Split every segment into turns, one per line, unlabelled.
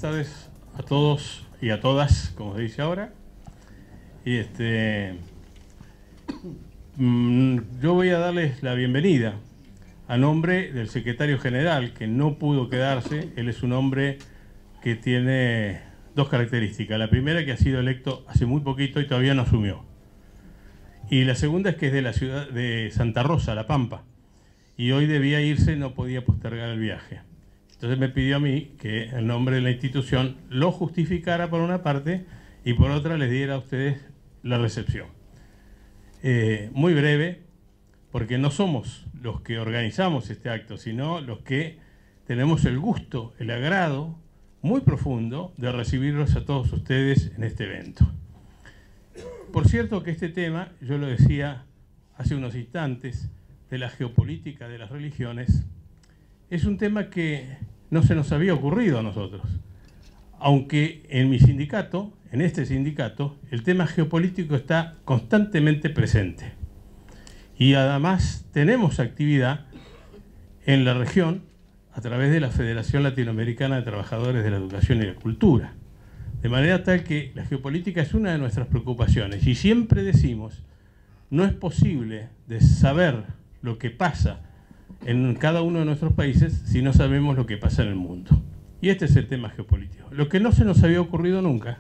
tardes a todos y a todas, como se dice ahora. Y yo voy a darles la bienvenida a nombre del secretario general, que no pudo quedarse. Él es un hombre que tiene dos características. La primera, que ha sido electo hace muy poquito y todavía no asumió. Y la segunda es que es de la ciudad de Santa Rosa, La Pampa. Y hoy debía irse, no podía postergar el viaje. Entonces me pidió a mí que en nombre de la institución lo justificara por una parte y por otra les diera a ustedes la recepción. Muy breve, porque no somos los que organizamos este acto, sino los que tenemos el gusto, el agrado muy profundo de recibirlos a todos ustedes en este evento. Por cierto que este tema, yo lo decía hace unos instantes, de la geopolítica de las religiones, es un tema que no se nos había ocurrido a nosotros. Aunque en mi sindicato, en este sindicato, el tema geopolítico está constantemente presente. Y además tenemos actividad en la región a través de la Federación Latinoamericana de Trabajadores de la Educación y la Cultura. De manera tal que la geopolítica es una de nuestras preocupaciones. Y siempre decimos, no es posible de saber lo que pasa en cada uno de nuestros países si no sabemos lo que pasa en el mundo. Y este es el tema geopolítico. Lo que no se nos había ocurrido nunca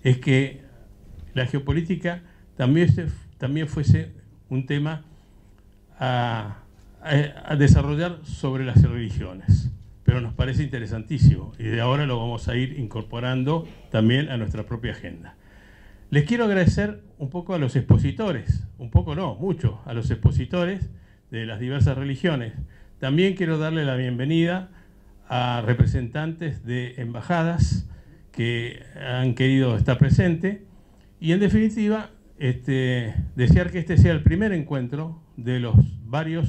es que la geopolítica también fuese un tema a desarrollar sobre las religiones. Pero nos parece interesantísimo y de ahora lo vamos a ir incorporando también a nuestra propia agenda. Les quiero agradecer un poco a los expositores, un poco no, mucho, a los expositores de las diversas religiones. También quiero darle la bienvenida a representantes de embajadas que han querido estar presentes y en definitiva desear que este sea el primer encuentro de los varios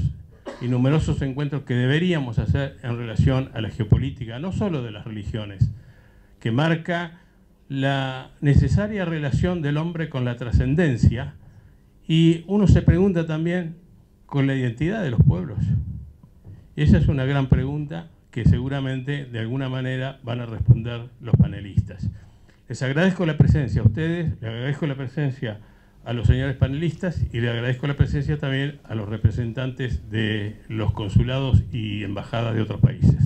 y numerosos encuentros que deberíamos hacer en relación a la geopolítica, no solo de las religiones, que marca la necesaria relación del hombre con la trascendencia, y uno se pregunta también con la identidad de los pueblos. Esa es una gran pregunta que seguramente de alguna manera van a responder los panelistas. Les agradezco la presencia a ustedes, les agradezco la presencia a los señores panelistas y les agradezco la presencia también a los representantes de los consulados y embajadas de otros países.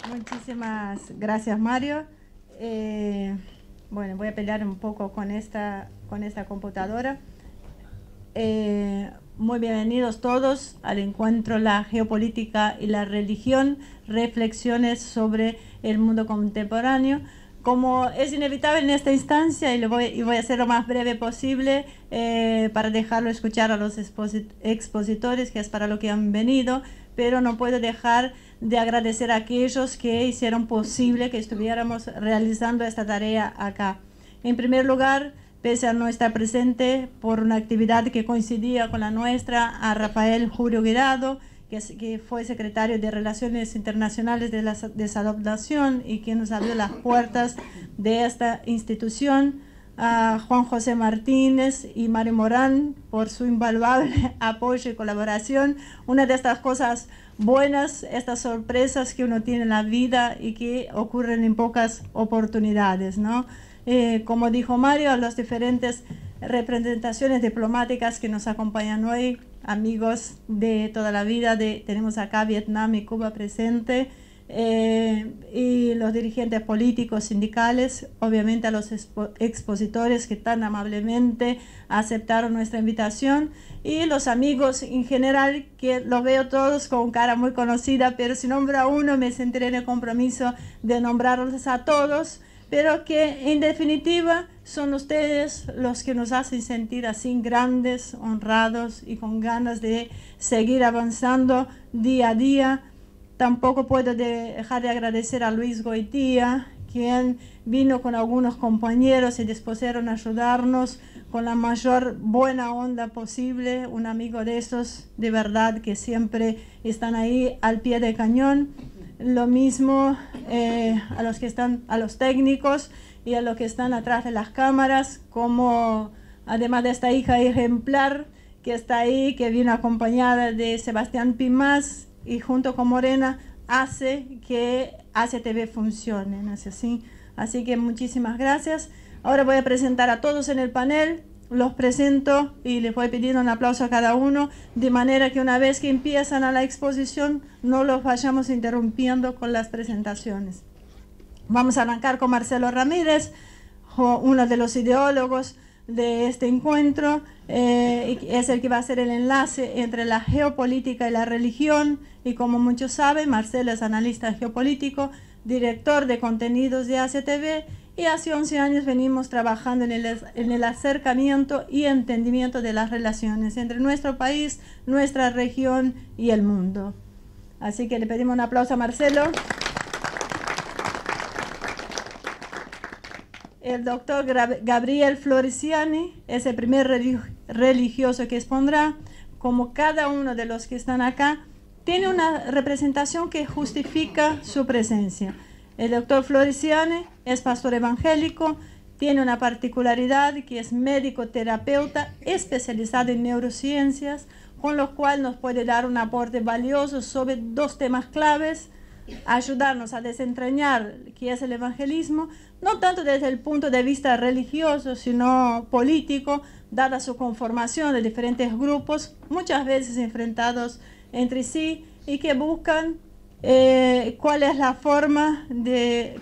Muchísimas gracias, Mario. Bueno, voy a pelear un poco con esta computadora. Muy bienvenidos todos al encuentro La geopolítica y la religión, reflexiones sobre el mundo contemporáneo. Como es inevitable en esta instancia, y voy a ser lo más breve posible para dejarlo escuchar a los expositores, que es para lo que han venido, pero no puedo dejar de agradecer a aquellos que hicieron posible que estuviéramos realizando esta tarea acá. En primer lugar, pese a no estar presente por una actividad que coincidía con la nuestra, a Rafael Julio Guirado, que fue secretario de Relaciones Internacionales de la Desadoptación y quien nos abrió las puertas de esta institución, a Juan José Martínez y Mario Morán por su invaluable apoyo y colaboración. Una de estas cosas buenas, estas sorpresas que uno tiene en la vida y que ocurren en pocas oportunidades, ¿no? Como dijo Mario, a las diferentes representaciones diplomáticas que nos acompañan hoy, amigos de toda la vida, tenemos acá Vietnam y Cuba presente, y los dirigentes políticos, sindicales, obviamente a los expositores que tan amablemente aceptaron nuestra invitación, y los amigos en general, que los veo todos con cara muy conocida, pero si nombro a uno me sentiré en el compromiso de nombrarlos a todos, pero que en definitiva son ustedes los que nos hacen sentir así grandes, honrados y con ganas de seguir avanzando día a día. Tampoco puedo dejar de agradecer a Luis Goitía, quien vino con algunos compañeros y dispusieron a ayudarnos con la mayor buena onda posible, un amigo de esos de verdad que siempre están ahí al pie del cañón. Lo mismo a los técnicos y a los que están atrás de las cámaras, como además de esta hija ejemplar que está ahí, que vino acompañada de Sebastián Pimás, y junto con Morena hace que ACTV funcione, ¿no es así? Así que muchísimas gracias. Ahora voy a presentar a todos en el panel. Los presento y les voy pidiendo un aplauso a cada uno, de manera que una vez que empiezan a la exposición no los vayamos interrumpiendo con las presentaciones. Vamos a arrancar con Marcelo Ramírez, uno de los ideólogos de este encuentro. Es el que va a hacer el enlace entre la geopolítica y la religión, y como muchos saben, Marcelo es analista geopolítico, director de contenidos de ACTV, y hace 11 años venimos trabajando en el acercamiento y entendimiento de las relaciones entre nuestro país, nuestra región y el mundo. Así que le pedimos un aplauso a Marcelo. El doctor Gabriel Floriciani es el primer religioso que expondrá. Como cada uno de los que están acá, tiene una representación que justifica su presencia. El doctor Floriciani es pastor evangélico, tiene una particularidad que es médico terapeuta especializado en neurociencias, con lo cual nos puede dar un aporte valioso sobre dos temas claves: ayudarnos a desentrañar qué es el evangelismo, no tanto desde el punto de vista religioso, sino político, dada su conformación de diferentes grupos, muchas veces enfrentados entre sí, y que buscan cuál es la forma de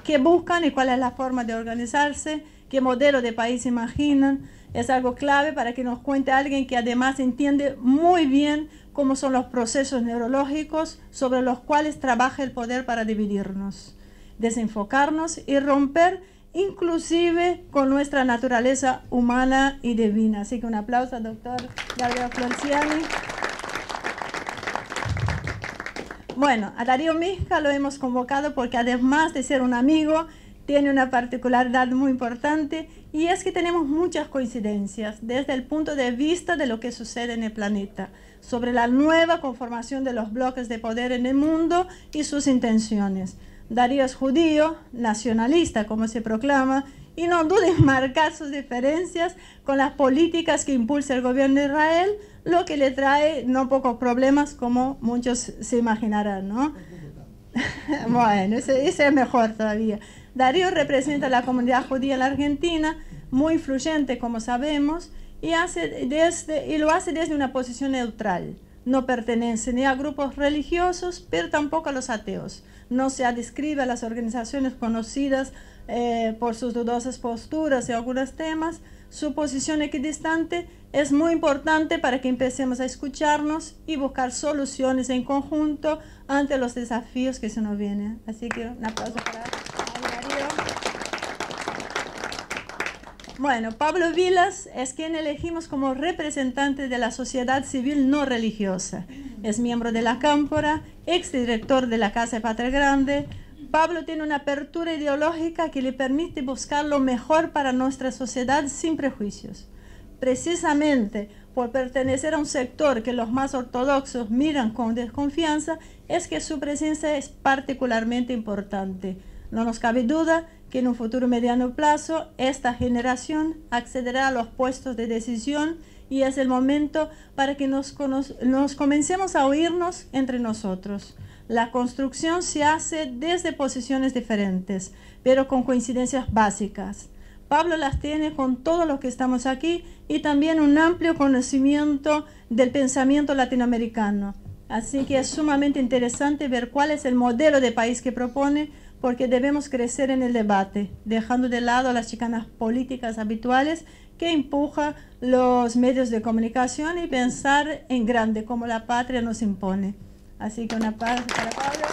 organizarse, qué modelo de país imaginan. Es algo clave para que nos cuente alguien que además entiende muy bien cómo son los procesos neurológicos sobre los cuales trabaja el poder para dividirnos, desenfocarnos y romper inclusive con nuestra naturaleza humana y divina. Así que un aplauso al doctor Gabriel Floriciani. Bueno, a Darío Mixca lo hemos convocado porque además de ser un amigo, tiene una particularidad muy importante, y es que tenemos muchas coincidencias desde el punto de vista de lo que sucede en el planeta, sobre la nueva conformación de los bloques de poder en el mundo y sus intenciones. Darío es judío, nacionalista como se proclama, y no duda en marcar sus diferencias con las políticas que impulsa el gobierno de Israel, lo que le trae no pocos problemas, como muchos se imaginarán, ¿no? Bueno, ese es mejor todavía. Darío representa a la comunidad judía en la Argentina, muy influyente como sabemos, y lo hace desde una posición neutral. No pertenece ni a grupos religiosos, pero tampoco a los ateos. No se adscribe a las organizaciones conocidas por sus dudosas posturas en algunos temas. Su posición equidistante es muy importante para que empecemos a escucharnos y buscar soluciones en conjunto ante los desafíos que se nos vienen. Así que un aplauso para Darío. Bueno, Pablo Vilas es quien elegimos como representante de la sociedad civil no religiosa. Es miembro de la Cámpora, exdirector de la Casa de Patria Grande. Pablo tiene una apertura ideológica que le permite buscar lo mejor para nuestra sociedad sin prejuicios. Precisamente por pertenecer a un sector que los más ortodoxos miran con desconfianza, es que su presencia es particularmente importante. No nos cabe duda que en un futuro mediano plazo esta generación accederá a los puestos de decisión, y es el momento para que nos comencemos a oírnos entre nosotros. La construcción se hace desde posiciones diferentes, pero con coincidencias básicas. Pablo las tiene con todos los que estamos aquí, y también un amplio conocimiento del pensamiento latinoamericano. Así que es sumamente interesante ver cuál es el modelo de país que propone, porque debemos crecer en el debate, dejando de lado las chicanas políticas habituales que empujan los medios de comunicación, y pensar en grande como la patria nos impone. Así que un aplauso para Pablo.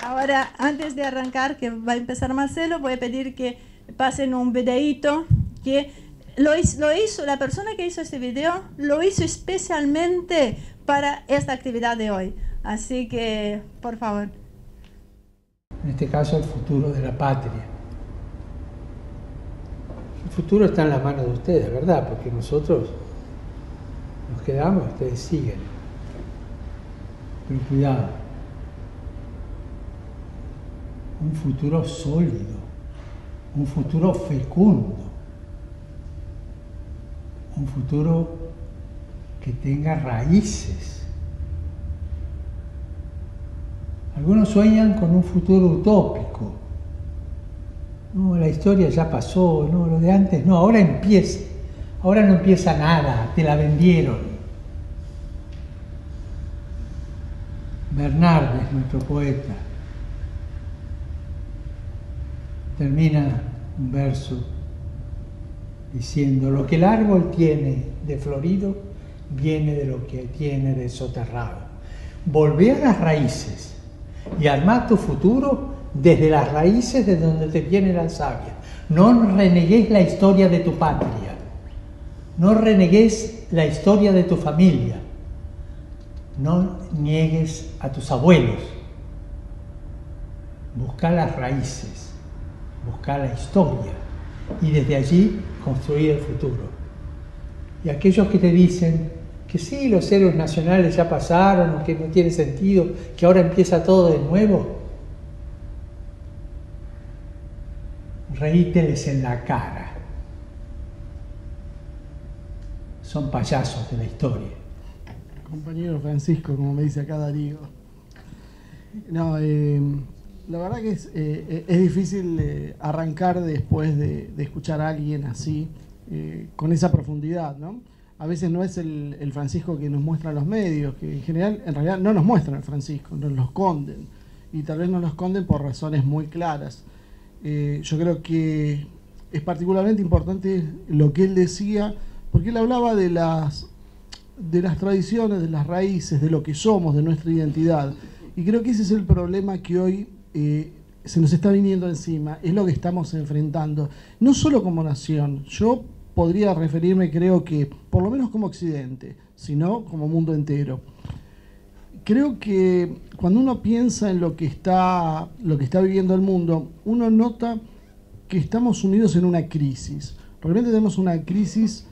Ahora, antes de arrancar, que va a empezar Marcelo, voy a pedir que pasen un videíto que lo hizo, la persona que hizo este video lo hizo especialmente para esta actividad de hoy. Así que, por favor.
En este caso, el futuro de la patria. El futuro está en las manos de ustedes, ¿verdad? Porque nosotros nos quedamos, ustedes siguen. Pero cuidado. Un futuro sólido, un futuro fecundo, un futuro que tenga raíces Algunos sueñan con un futuro utópico. No, la historia ya pasó, no, lo de antes no, ahora empieza. Ahora no empieza nada, te la vendieron. Bernardes, nuestro poeta, termina un verso diciendo: lo que el árbol tiene de florido viene de lo que tiene de soterrado. Volvé a las raíces y armá tu futuro desde las raíces de donde te viene la savia. No renegues la historia de tu patria, no renegues la historia de tu familia, no niegues a tus abuelos. Busca las raíces, busca la historia y desde allí construir el futuro. Y aquellos que te dicen que sí, los héroes nacionales ya pasaron, que no tiene sentido, que ahora empieza todo de nuevo, reíteles en la cara. Son payasos de la historia.
Compañero Francisco, como me dice acá Darío. No, la verdad que es difícil arrancar después de escuchar a alguien así, con esa profundidad, ¿no? A veces no es el Francisco que nos muestran los medios, que en general, en realidad no nos muestran al Francisco, nos lo esconden. Y tal vez nos lo esconden por razones muy claras. Yo creo que es particularmente importante lo que él decía, porque él hablaba de las tradiciones, de las raíces, de lo que somos, de nuestra identidad. Y creo que ese es el problema que hoy se nos está viniendo encima, es lo que estamos enfrentando, no solo como nación. Yo podría referirme, creo que, por lo menos como Occidente, sino como mundo entero. Creo que cuando uno piensa en lo que está viviendo el mundo, uno nota que estamos sumidos en una crisis. Realmente tenemos una crisis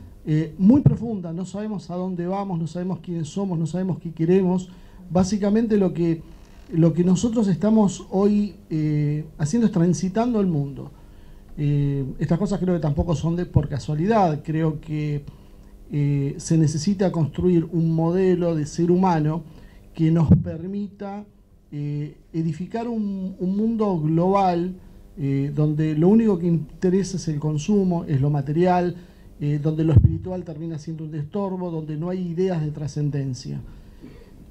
muy profunda, no sabemos a dónde vamos, no sabemos quiénes somos, no sabemos qué queremos. Básicamente lo que nosotros estamos hoy haciendo es transitando el mundo. Estas cosas creo que tampoco son por casualidad. Creo que se necesita construir un modelo de ser humano que nos permita edificar un mundo global donde lo único que interesa es el consumo, es lo material, donde lo espiritual termina siendo un estorbo, donde no hay ideas de trascendencia.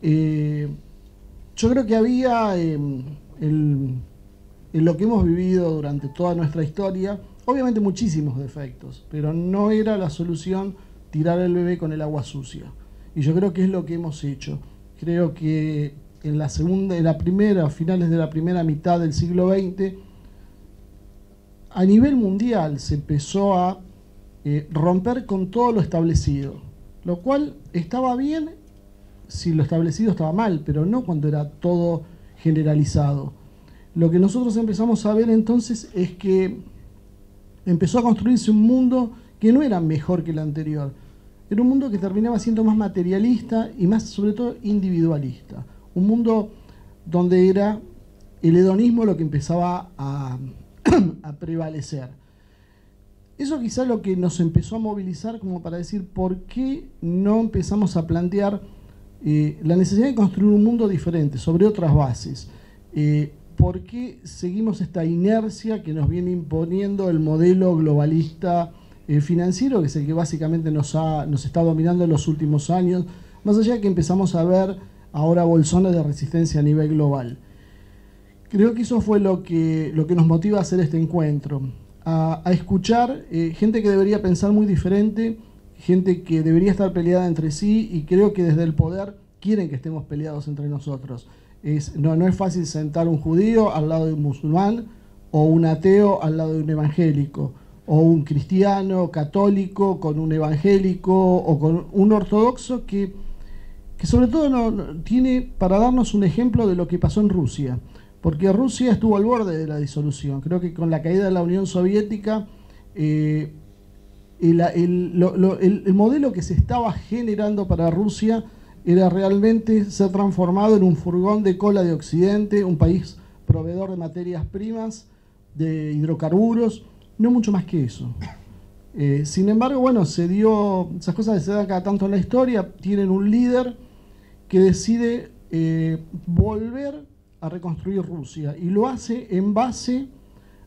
Yo creo que había en lo que hemos vivido durante toda nuestra historia, obviamente muchísimos defectos, pero no era la solución tirar el bebé con el agua sucia. Y yo creo que es lo que hemos hecho. Creo que a finales de la primera mitad del siglo XX, a nivel mundial se empezó a romper con todo lo establecido, lo cual estaba bien si lo establecido estaba mal, pero no cuando era todo generalizado. Lo que nosotros empezamos a ver entonces es que empezó a construirse un mundo que no era mejor que el anterior. Era un mundo que terminaba siendo más materialista y más, sobre todo, individualista. Un mundo donde era el hedonismo lo que empezaba a prevalecer. Eso quizá lo que nos empezó a movilizar como para decir por qué no empezamos a plantear la necesidad de construir un mundo diferente, sobre otras bases. ¿Por qué seguimos esta inercia que nos viene imponiendo el modelo globalista financiero, que es el que básicamente nos está dominando en los últimos años, más allá de que empezamos a ver ahora bolsones de resistencia a nivel global? Creo que eso fue lo que nos motiva a hacer este encuentro, a escuchar gente que debería pensar muy diferente, gente que debería estar peleada entre sí, y creo que desde el poder quieren que estemos peleados entre nosotros. No es fácil sentar un judío al lado de un musulmán, o un ateo al lado de un evangélico, o un cristiano católico con un evangélico, o con un ortodoxo que sobre todo tiene para darnos un ejemplo de lo que pasó en Rusia. Porque Rusia estuvo al borde de la disolución. Creo que con la caída de la Unión Soviética, el modelo que se estaba generando para Rusia era realmente ser transformado en un furgón de cola de Occidente, un país proveedor de materias primas, de hidrocarburos, no mucho más que eso. Sin embargo, bueno, esas cosas se dan cada tanto en la historia. Tienen un líder que decide volver a reconstruir Rusia, y lo hace en base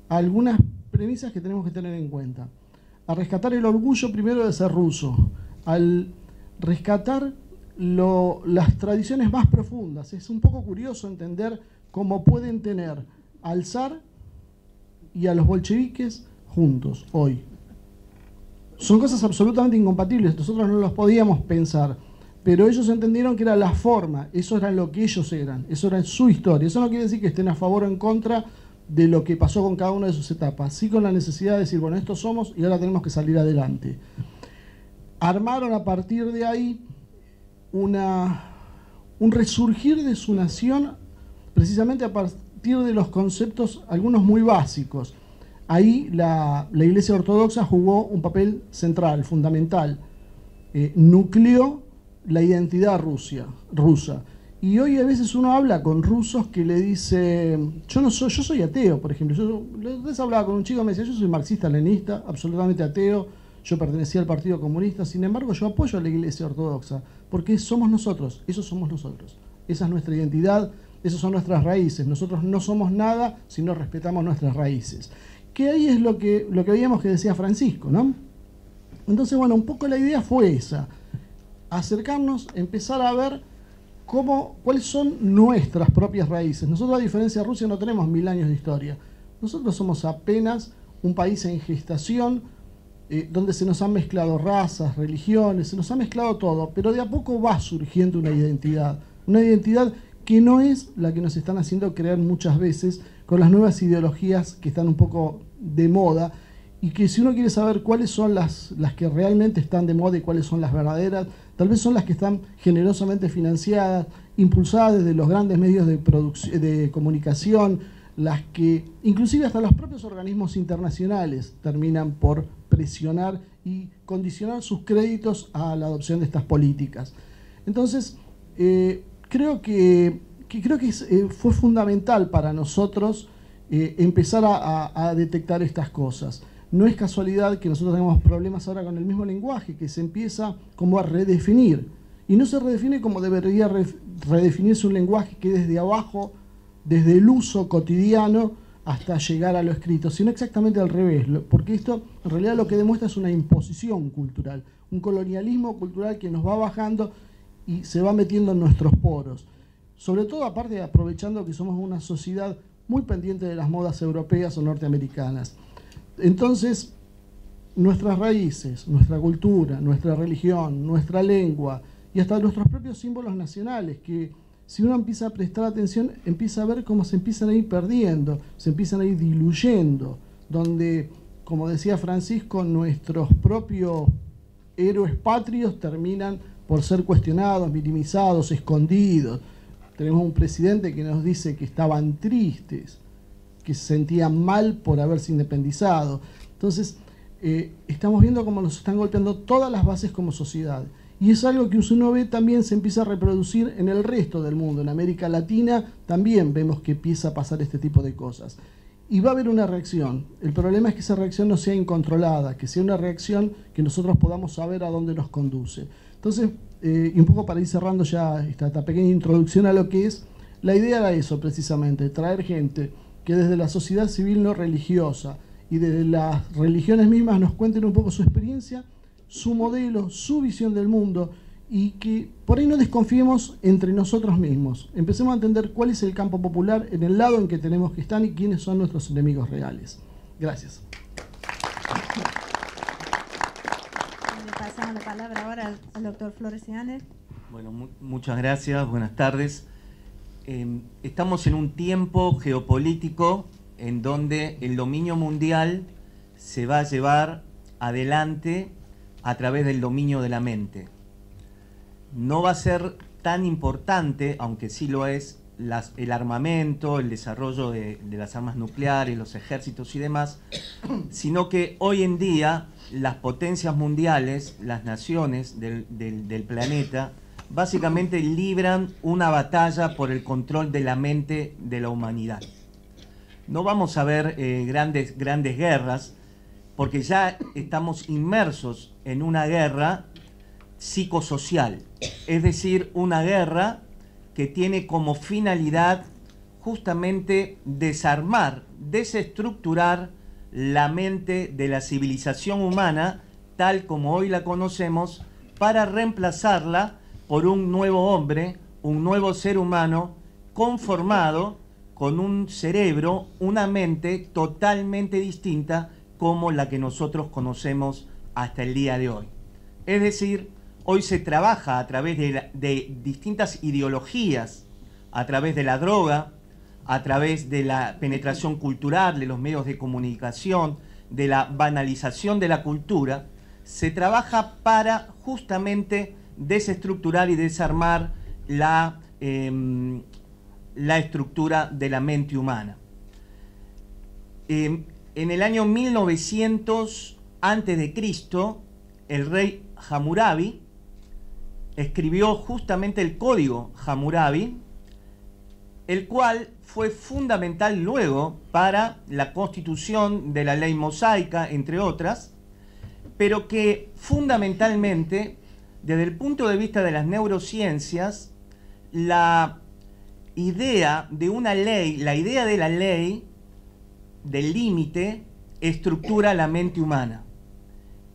a algunas premisas que tenemos que tener en cuenta. A rescatar el orgullo primero de ser ruso, al rescatar las tradiciones más profundas. Es un poco curioso entender cómo pueden tener al zar y a los bolcheviques juntos hoy. Son cosas absolutamente incompatibles, nosotros no los podíamos pensar, pero ellos entendieron que era la forma, eso era lo que ellos eran, eso era su historia. Eso no quiere decir que estén a favor o en contra de lo que pasó con cada una de sus etapas, sí con la necesidad de decir, bueno, estos somos y ahora tenemos que salir adelante. Armaron a partir de ahí un resurgir de su nación, precisamente a partir de los conceptos, algunos muy básicos. Ahí la Iglesia Ortodoxa jugó un papel central, fundamental, nucleó la identidad rusa. Y hoy a veces uno habla con rusos que le dice, yo soy ateo, por ejemplo. Yo les hablaba con un chico que me decía, yo soy marxista-leninista, absolutamente ateo, yo pertenecía al Partido Comunista, sin embargo yo apoyo a la Iglesia Ortodoxa, porque somos nosotros, esos somos nosotros. Esa es nuestra identidad, esas son nuestras raíces. Nosotros no somos nada si no respetamos nuestras raíces. Que ahí es lo que veíamos que decía Francisco, ¿no? Entonces, bueno, un poco la idea fue esa, acercarnos, empezar a ver cuáles son nuestras propias raíces. Nosotros, a diferencia de Rusia, no tenemos 1000 años de historia. Nosotros somos apenas un país en gestación, donde se nos han mezclado razas, religiones, se nos ha mezclado todo, pero de a poco va surgiendo una identidad que no es la que nos están haciendo creer muchas veces con las nuevas ideologías que están un poco de moda, y que si uno quiere saber cuáles son las que realmente están de moda y cuáles son las verdaderas, tal vez son las que están generosamente financiadas, impulsadas desde los grandes medios de comunicación, las que inclusive hasta los propios organismos internacionales terminan por presionar y condicionar sus créditos a la adopción de estas políticas. Entonces, creo que fue fundamental para nosotros empezar a detectar estas cosas. No es casualidad que nosotros tengamos problemas ahora con el mismo lenguaje, que se empieza como a redefinir. Y no se redefine como debería redefinirse un lenguaje que desde abajo, desde el uso cotidiano hasta llegar a lo escrito, sino exactamente al revés, porque esto en realidad lo que demuestra es una imposición cultural, un colonialismo cultural que nos va bajando y se va metiendo en nuestros poros. Sobre todo, aparte, aprovechando que somos una sociedad muy pendiente de las modas europeas o norteamericanas. Entonces, nuestras raíces, nuestra cultura, nuestra religión, nuestra lengua y hasta nuestros propios símbolos nacionales, que si uno empieza a prestar atención, empieza a ver cómo se empiezan a ir perdiendo, se empiezan a ir diluyendo, donde, como decía Francisco, nuestros propios héroes patrios terminan por ser cuestionados, minimizados, escondidos. Tenemos un presidente que nos dice que estaban tristes, que se sentían mal por haberse independizado. Entonces, estamos viendo cómo nos están golpeando todas las bases como sociedad. Y es algo que uno ve también se empieza a reproducir en el resto del mundo. En América Latina también vemos que empieza a pasar este tipo de cosas. Y va a haber una reacción. El problema es que esa reacción no sea incontrolada, que sea una reacción que nosotros podamos saber a dónde nos conduce. Entonces, y un poco para ir cerrando ya esta pequeña introducción a lo que es, la idea era eso precisamente, traer gente que desde la sociedad civil no religiosa y desde las religiones mismas nos cuenten un poco su experiencia, su modelo, su visión del mundo, y que por ahí no desconfiemos entre nosotros mismos. Empecemos a entender cuál es el campo popular en el lado en que tenemos que estar y quiénes son nuestros enemigos reales. Gracias.
Le pasamos la palabra ahora al doctor Flores Yáñez.
Bueno, muchas gracias, buenas tardes. Estamos en un tiempo geopolítico en donde el dominio mundial se va a llevar adelante a través del dominio de la mente. No va a ser tan importante, aunque sí lo es, el armamento, el desarrollo de las armas nucleares, los ejércitos y demás, sino que hoy en día las potencias mundiales, las naciones del planeta, básicamente libran una batalla por el control de la mente de la humanidad. No vamos a ver grandes guerras, porque ya estamos inmersos en una guerra psicosocial, es decir, una guerra que tiene como finalidad justamente desarmar, desestructurar la mente de la civilización humana tal como hoy la conocemos, para reemplazarla por un nuevo hombre, un nuevo ser humano conformado con un cerebro, una mente totalmente distinta como la que nosotros conocemos hasta el día de hoy. Es decir, hoy se trabaja a través de distintas ideologías, a través de la droga, a través de la penetración cultural, de los medios de comunicación, de la banalización de la cultura. Se trabaja para justamente desestructurar y desarmar la estructura de la mente humana. En el año 1900 a.C., el rey Hammurabi escribió justamente el Código Hammurabi, el cual fue fundamental luego para la constitución de la ley mosaica, entre otras, pero que fundamentalmente, desde el punto de vista de las neurociencias, la idea de una ley, la idea de la ley, del límite, estructura la mente humana.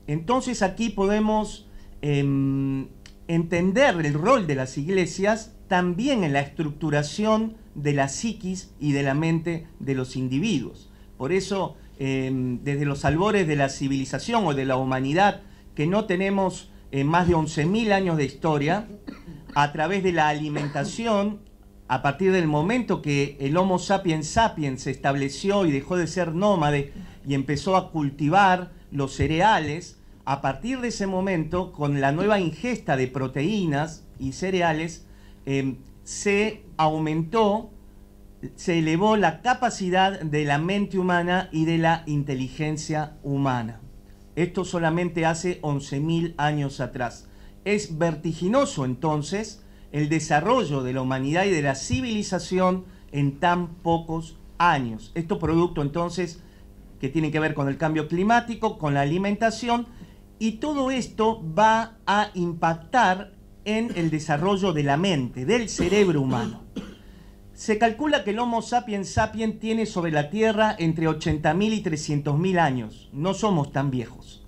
Entonces aquí podemos entender el rol de las iglesias también en la estructuración de la psiquis y de la mente de los individuos. Por eso, desde los albores de la civilización o de la humanidad, que no tenemos más de 11.000 años de historia, a través de la alimentación, a partir del momento que el Homo sapiens sapiens se estableció y dejó de ser nómade y empezó a cultivar los cereales, a partir de ese momento, con la nueva ingesta de proteínas y cereales, se aumentó, se elevó la capacidad de la mente humana y de la inteligencia humana. Esto solamente hace 11.000 años atrás. Es vertiginoso entonces el desarrollo de la humanidad y de la civilización en tan pocos años. Esto producto entonces que tiene que ver con el cambio climático, con la alimentación, y todo esto va a impactar en el desarrollo de la mente, del cerebro humano. Se calcula que el Homo sapiens sapiens tiene sobre la Tierra entre 80.000 y 300.000 años. No somos tan viejos.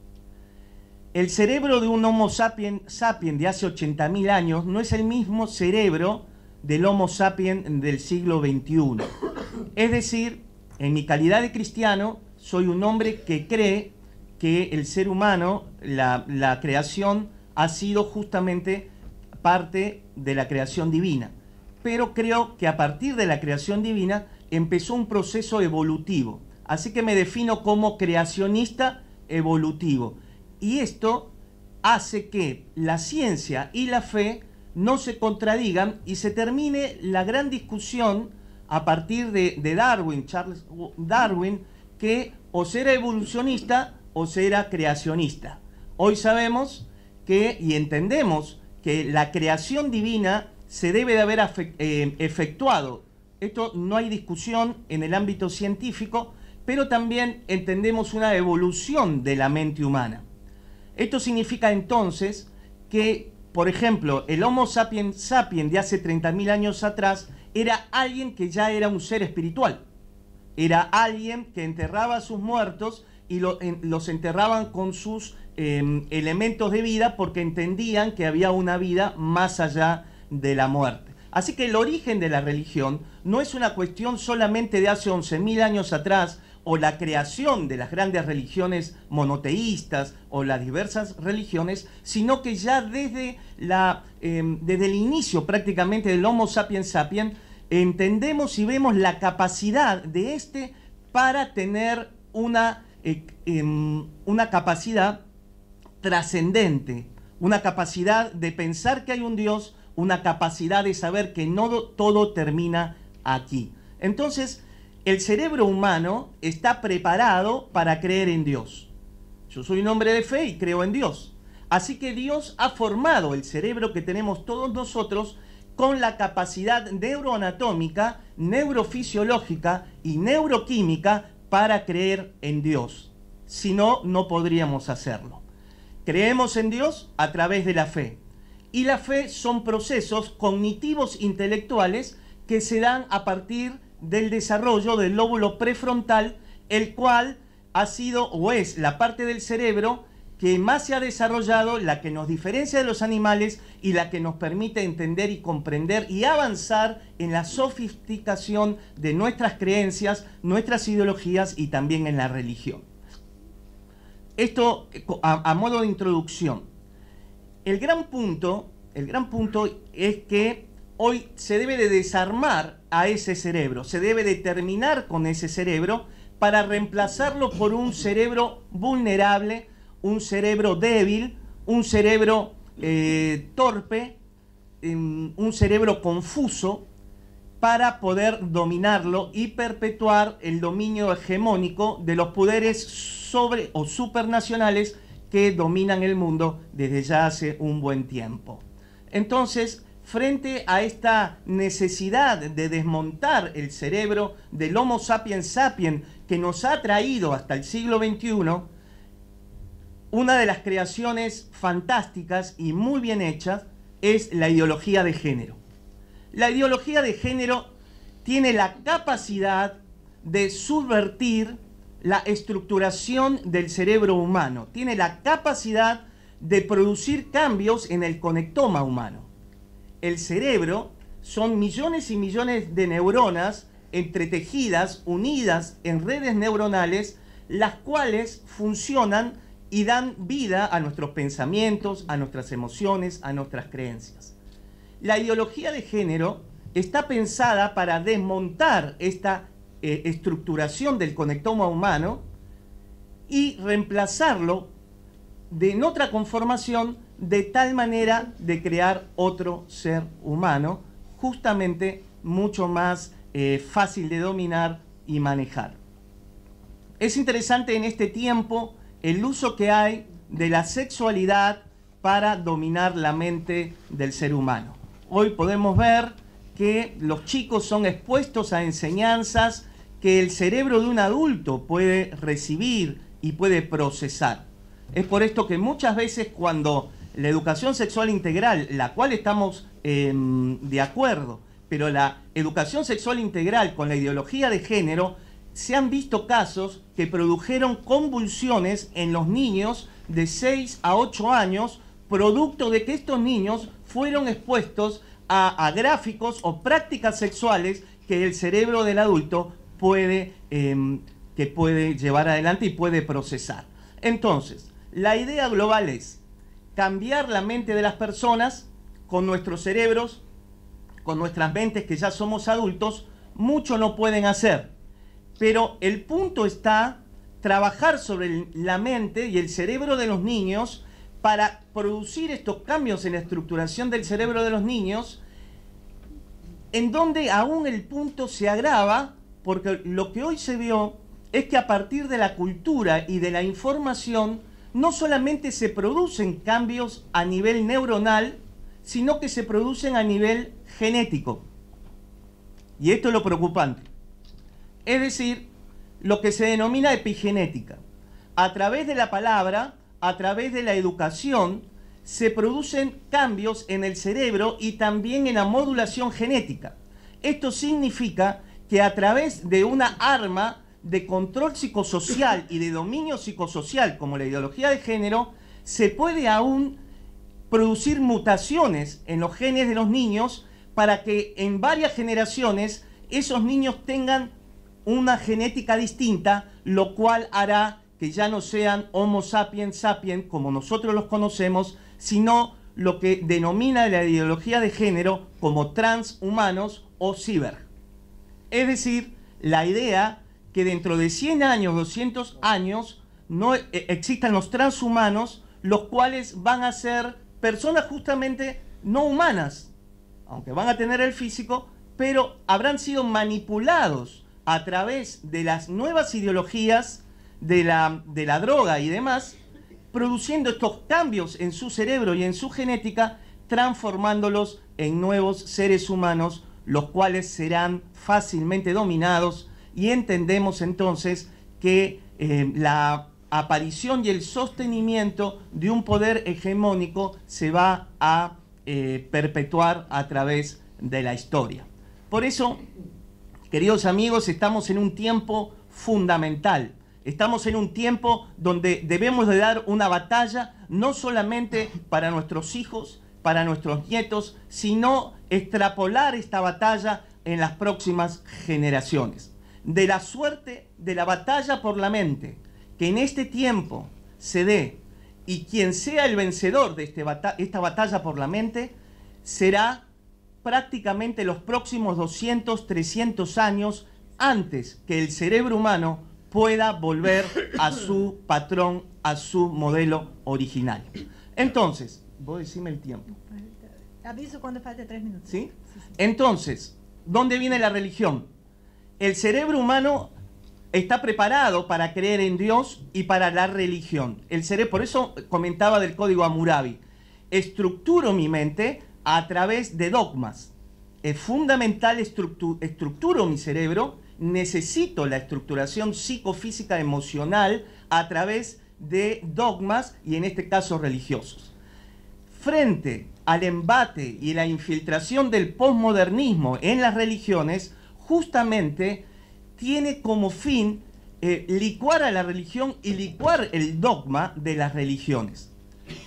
El cerebro de un Homo sapiens sapiens de hace 80.000 años no es el mismo cerebro del Homo sapiens del siglo XXI. Es decir, en mi calidad de cristiano, soy un hombre que cree que el ser humano, la creación, ha sido justamente parte de la creación divina. Pero creo que a partir de la creación divina empezó un proceso evolutivo. Así que me defino como creacionista evolutivo. Y esto hace que la ciencia y la fe no se contradigan y se termine la gran discusión a partir de Darwin, Charles Darwin, que o será evolucionista o será creacionista. Hoy sabemos que y entendemos que la creación divina se debe de haber efectuado. Esto no hay discusión en el ámbito científico, pero también entendemos una evolución de la mente humana. Esto significa entonces que, por ejemplo, el Homo sapiens sapiens de hace 30.000 años atrás era alguien que ya era un ser espiritual. Era alguien que enterraba a sus muertos y los enterraban con sus elementos de vida porque entendían que había una vida más allá de la muerte. Así que el origen de la religión no es una cuestión solamente de hace 11.000 años atrás o la creación de las grandes religiones monoteístas o las diversas religiones, sino que ya desde el inicio prácticamente del Homo sapiens sapiens entendemos y vemos la capacidad de este para tener una capacidad trascendente, una capacidad de pensar que hay un Dios, una capacidad de saber que no todo termina aquí. Entonces, el cerebro humano está preparado para creer en Dios. Yo soy un hombre de fe y creo en Dios. Así que Dios ha formado el cerebro que tenemos todos nosotros con la capacidad neuroanatómica, neurofisiológica y neuroquímica para creer en Dios. Si no, no podríamos hacerlo. Creemos en Dios a través de la fe. Y la fe son procesos cognitivos intelectuales que se dan a partir del desarrollo del lóbulo prefrontal, el cual ha sido o es la parte del cerebro que más se ha desarrollado, la que nos diferencia de los animales y la que nos permite entender y comprender y avanzar en la sofisticación de nuestras creencias, nuestras ideologías y también en la religión. Esto a modo de introducción. El gran punto es que hoy se debe de desarmar a ese cerebro, se debe de terminar con ese cerebro para reemplazarlo por un cerebro vulnerable, un cerebro débil, un cerebro torpe, un cerebro confuso, para poder dominarlo y perpetuar el dominio hegemónico de los poderes sobre o supranacionales que dominan el mundo desde ya hace un buen tiempo. Entonces, frente a esta necesidad de desmontar el cerebro del Homo sapiens sapiens que nos ha traído hasta el siglo XXI, una de las creaciones fantásticas y muy bien hechas es la ideología de género. La ideología de género tiene la capacidad de subvertir la estructuración del cerebro humano, tiene la capacidad de producir cambios en el conectoma humano. El cerebro son millones y millones de neuronas entretejidas, unidas en redes neuronales, las cuales funcionan y dan vida a nuestros pensamientos, a nuestras emociones, a nuestras creencias. La ideología de género está pensada para desmontar esta estructuración del conectoma humano y reemplazarlo en otra conformación de tal manera de crear otro ser humano, justamente mucho más fácil de dominar y manejar. Es interesante en este tiempo el uso que hay de la sexualidad para dominar la mente del ser humano. Hoy podemos ver que los chicos son expuestos a enseñanzas que el cerebro de un adulto puede recibir y puede procesar. Es por esto que muchas veces cuando la educación sexual integral, la cual estamos de acuerdo, pero la educación sexual integral con la ideología de género, se han visto casos que produjeron convulsiones en los niños de 6 a 8 años, producto de que estos niños fueron expuestos a gráficos o prácticas sexuales que el cerebro del adulto puede llevar adelante y puede procesar. Entonces, la idea global es cambiar la mente de las personas con nuestros cerebros, con nuestras mentes que ya somos adultos. Mucho no pueden hacer, pero el punto está trabajar sobre la mente y el cerebro de los niños para producir estos cambios en la estructuración del cerebro de los niños, en donde aún el punto se agrava, porque lo que hoy se vio es que a partir de la cultura y de la información no solamente se producen cambios a nivel neuronal, sino que se producen a nivel genético. Y esto es lo preocupante. Es decir, lo que se denomina epigenética. A través de la palabra, a través de la educación, se producen cambios en el cerebro y también en la modulación genética. Esto significa que a través de una arma de control psicosocial y de dominio psicosocial como la ideología de género, se puede aún producir mutaciones en los genes de los niños para que en varias generaciones esos niños tengan una genética distinta, lo cual hará que ya no sean Homo sapiens sapiens como nosotros los conocemos, sino lo que denomina la ideología de género como transhumanos o ciber. Es decir, la idea que dentro de 100 años, 200 años, no existan los transhumanos, los cuales van a ser personas justamente no humanas, aunque van a tener el físico, pero habrán sido manipulados a través de las nuevas ideologías de la droga y demás, produciendo estos cambios en su cerebro y en su genética, transformándolos en nuevos seres humanos, los cuales serán fácilmente dominados, y entendemos entonces que la aparición y el sostenimiento de un poder hegemónico se va a perpetuar a través de la historia. Por eso, Queridos amigos, estamos en un tiempo fundamental. Estamos en un tiempo donde debemos de dar una batalla no solamente para nuestros hijos, para nuestros nietos, sino extrapolar esta batalla en las próximas generaciones. De la suerte de la batalla por la mente, que en este tiempo se dé, y quien sea el vencedor de esta batalla por la mente, será prácticamente los próximos 200, 300 años antes que el cerebro humano pueda volver a su patrón, a su modelo original. Entonces, vos decime el tiempo.
Aviso cuando falte 3 minutos.
¿Sí? Entonces, ¿dónde viene la religión? El cerebro humano está preparado para creer en Dios y para la religión. Por eso comentaba del código Hammurabi. Estructuro mi mente a través de dogmas. Es fundamental, estructuro mi cerebro, necesito la estructuración psicofísica emocional a través de dogmas y en este caso religiosos. Frente al embate y la infiltración del posmodernismo en las religiones, justamente tiene como fin licuar a la religión y licuar el dogma de las religiones.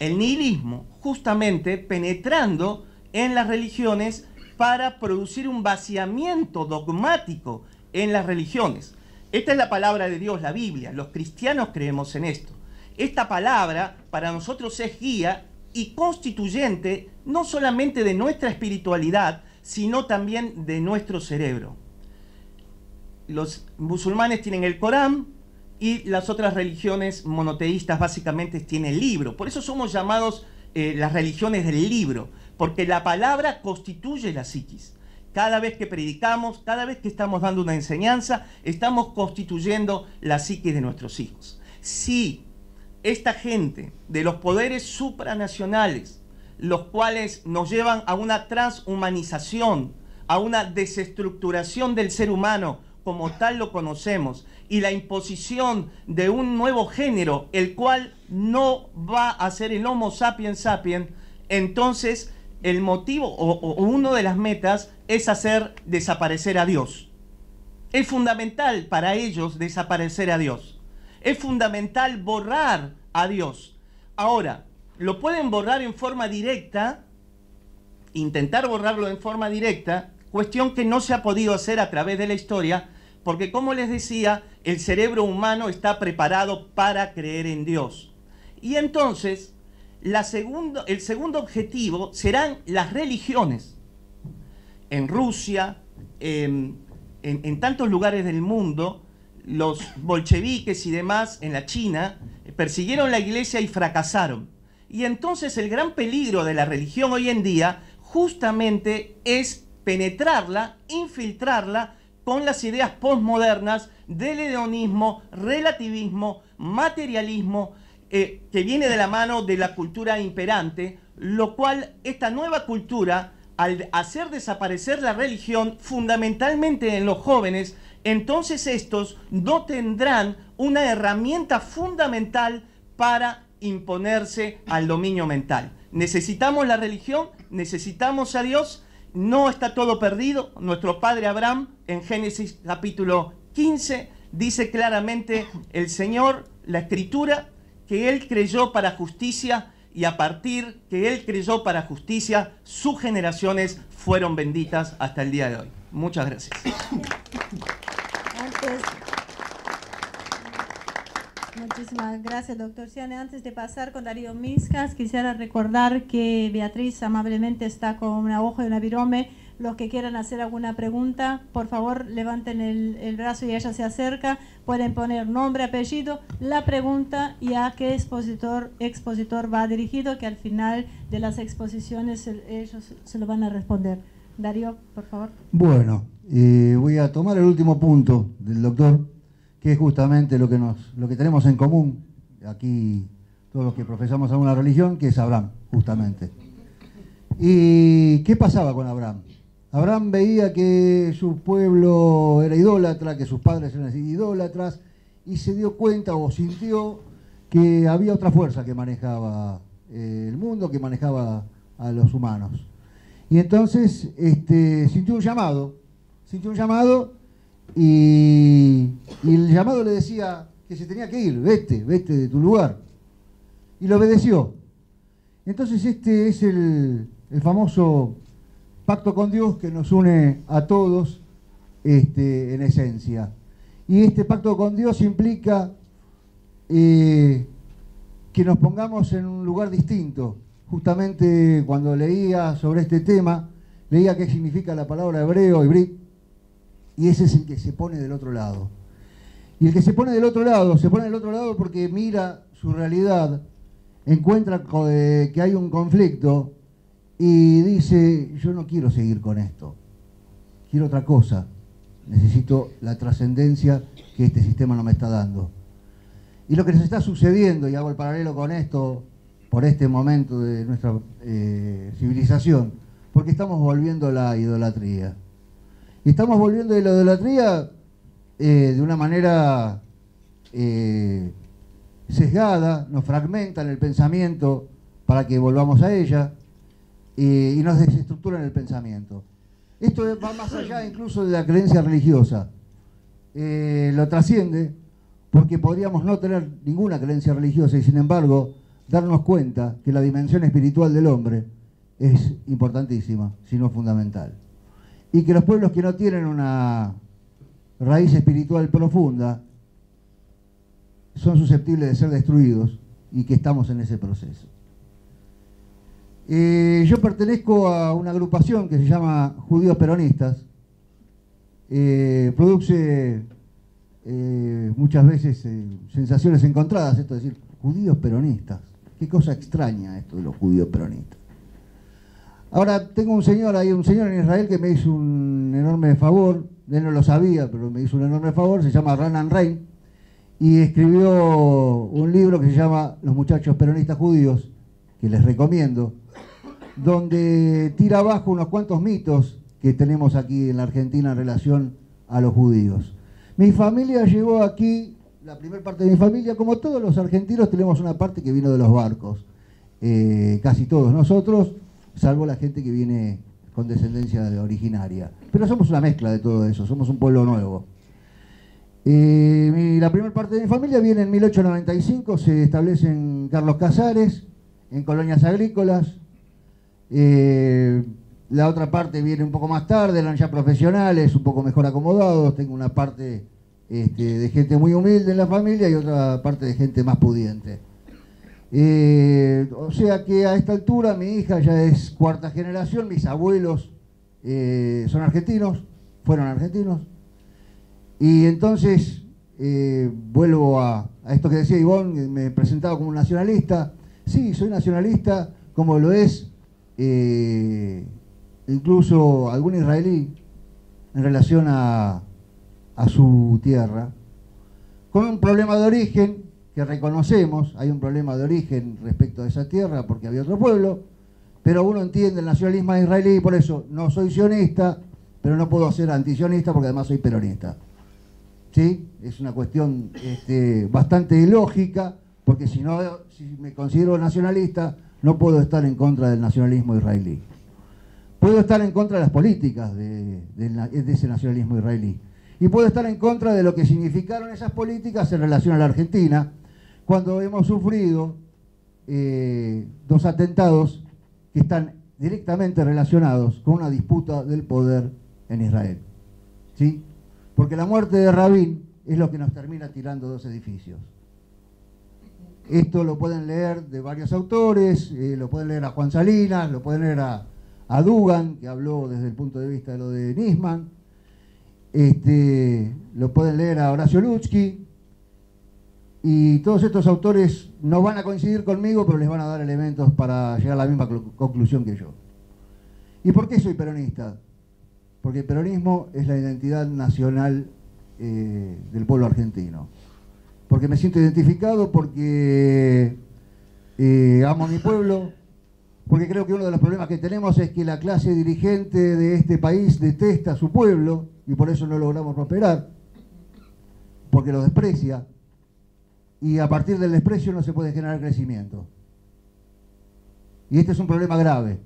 El nihilismo, justamente penetrando en las religiones para producir un vaciamiento dogmático en las religiones. Esta es la palabra de Dios, la Biblia. Los cristianos creemos en esto. Esta palabra para nosotros es guía y constituyente no solamente de nuestra espiritualidad, sino también de nuestro cerebro. Los musulmanes tienen el Corán y las otras religiones monoteístas básicamente tienen el libro. Por eso somos llamados las religiones del libro, porque la palabra constituye la psiquis. Cada vez que predicamos, cada vez que estamos dando una enseñanza, estamos constituyendo la psiquis de nuestros hijos. Si esta gente de los poderes supranacionales, los cuales nos llevan a una transhumanización, a una desestructuración del ser humano como tal lo conocemos, y la imposición de un nuevo género, el cual no va a ser el Homo sapiens sapiens, entonces el motivo o una de las metas es hacer desaparecer a Dios. Es fundamental para ellos desaparecer a Dios. Es fundamental borrar a Dios. Ahora, lo pueden borrar en forma directa, intentar borrarlo en forma directa, cuestión que no se ha podido hacer a través de la historia, porque como les decía, el cerebro humano está preparado para creer en Dios. Y entonces, el segundo objetivo serán las religiones. En Rusia, en tantos lugares del mundo, los bolcheviques y demás, en la China, persiguieron la iglesia y fracasaron. Y entonces el gran peligro de la religión hoy en día justamente es penetrarla, infiltrarla con las ideas postmodernas del hedonismo, relativismo, materialismo, que viene de la mano de la cultura imperante, lo cual esta nueva cultura, al hacer desaparecer la religión fundamentalmente en los jóvenes, entonces estos no tendrán una herramienta fundamental para imponerse al dominio mental. Necesitamos la religión, necesitamos a Dios. No está todo perdido. Nuestro padre Abraham, en Génesis capítulo 15, dice claramente el Señor, la Escritura, que él creyó para justicia, y a partir que él creyó para justicia, sus generaciones fueron benditas hasta el día de hoy. Muchas gracias.
Muchísimas gracias, doctor Ciane. Antes de pasar con Darío Miscas, quisiera recordar que Beatriz amablemente está con una hoja y una virome. Los que quieran hacer alguna pregunta, por favor, levanten el brazo y ella se acerca. Pueden poner nombre, apellido, la pregunta y a qué expositor va dirigido, que al final de las exposiciones ellos se lo van a responder. Darío, por favor.
Bueno, voy a tomar el último punto del doctor, que es justamente lo que tenemos en común aquí todos los que profesamos alguna religión, que es Abraham, justamente. ¿Y qué pasaba con Abraham? Abraham veía que su pueblo era idólatra, que sus padres eran idólatras, y se dio cuenta o sintió que había otra fuerza que manejaba el mundo, que manejaba a los humanos. Y entonces sintió un llamado y el llamado le decía que se tenía que ir, vete de tu lugar. Y lo obedeció. Entonces este es el famoso pacto con Dios que nos une a todos en esencia. Y este pacto con Dios implica que nos pongamos en un lugar distinto. Justamente cuando leía sobre este tema, leía qué significa la palabra hebreo, ibrit, y ese es el que se pone del otro lado. Y el que se pone del otro lado porque mira su realidad, encuentra que hay un conflicto y dice, yo no quiero seguir con esto, quiero otra cosa, necesito la trascendencia que este sistema no me está dando. Y lo que nos está sucediendo, y hago el paralelo con esto, por este momento de nuestra civilización, porque estamos volviendo a la idolatría. Y estamos volviendo a la idolatría de una manera sesgada, nos fragmentan el pensamiento para que volvamos a ella y nos desestructuran el pensamiento. Esto va más allá incluso de la creencia religiosa, lo trasciende porque podríamos no tener ninguna creencia religiosa y sin embargo darnos cuenta que la dimensión espiritual del hombre es importantísima, si no fundamental. Y que los pueblos que no tienen una raíz espiritual profunda son susceptibles de ser destruidos y que estamos en ese proceso. Yo pertenezco a una agrupación que se llama Judíos Peronistas. Produce muchas veces sensaciones encontradas esto de decir judíos peronistas. Qué cosa extraña esto de los judíos peronistas. Ahora tengo un señor en Israel que me hizo un enorme favor, él no lo sabía, pero me hizo un enorme favor, se llama Ranan Rein, y escribió un libro que se llama Los muchachos peronistas judíos, que les recomiendo, donde tira abajo unos cuantos mitos que tenemos aquí en la Argentina en relación a los judíos. Mi familia llegó aquí, la primera parte de mi familia, como todos los argentinos, tenemos una parte que vino de los barcos, casi todos nosotros, salvo la gente que viene con descendencia originaria. Pero somos una mezcla de todo eso, somos un pueblo nuevo. La primera parte de mi familia viene en 1895, se establece en Carlos Casares, en colonias agrícolas. La otra parte viene un poco más tarde, eran ya profesionales, un poco mejor acomodados. Tengo una parte de gente muy humilde en la familia y otra parte de gente más pudiente. O sea que a esta altura mi hija ya es cuarta generación, mis abuelos son argentinos, fueron argentinos. Y entonces vuelvo a esto que decía Ivonne, me he presentado como un nacionalista. Sí, soy nacionalista, como lo es incluso algún israelí en relación a su tierra, con un problema de origen que reconocemos, hay un problema de origen respecto a esa tierra porque había otro pueblo, pero uno entiende el nacionalismo israelí y por eso no soy sionista, pero no puedo ser antisionista porque además soy peronista. ¿Sí? Es una cuestión bastante lógica, porque si me considero nacionalista, no puedo estar en contra del nacionalismo israelí. Puedo estar en contra de las políticas de ese nacionalismo israelí. Y puedo estar en contra de lo que significaron esas políticas en relación a la Argentina, cuando hemos sufrido dos atentados que están directamente relacionados con una disputa del poder en Israel. ¿Sí? Porque la muerte de Rabin es lo que nos termina tirando dos edificios. Esto lo pueden leer de varios autores, lo pueden leer a Juan Salinas, lo pueden leer a Dugan, que habló desde el punto de vista de lo de Nisman, lo pueden leer a Horacio Lutzky, y todos estos autores no van a coincidir conmigo, pero les van a dar elementos para llegar a la misma conclusión que yo. ¿Y por qué soy peronista? Porque el peronismo es la identidad nacional del pueblo argentino. Porque me siento identificado, porque amo a mi pueblo, porque creo que uno de los problemas que tenemos es que la clase dirigente de este país detesta a su pueblo y por eso no logramos prosperar, porque lo desprecia y a partir del desprecio no se puede generar crecimiento. Y este es un problema grave.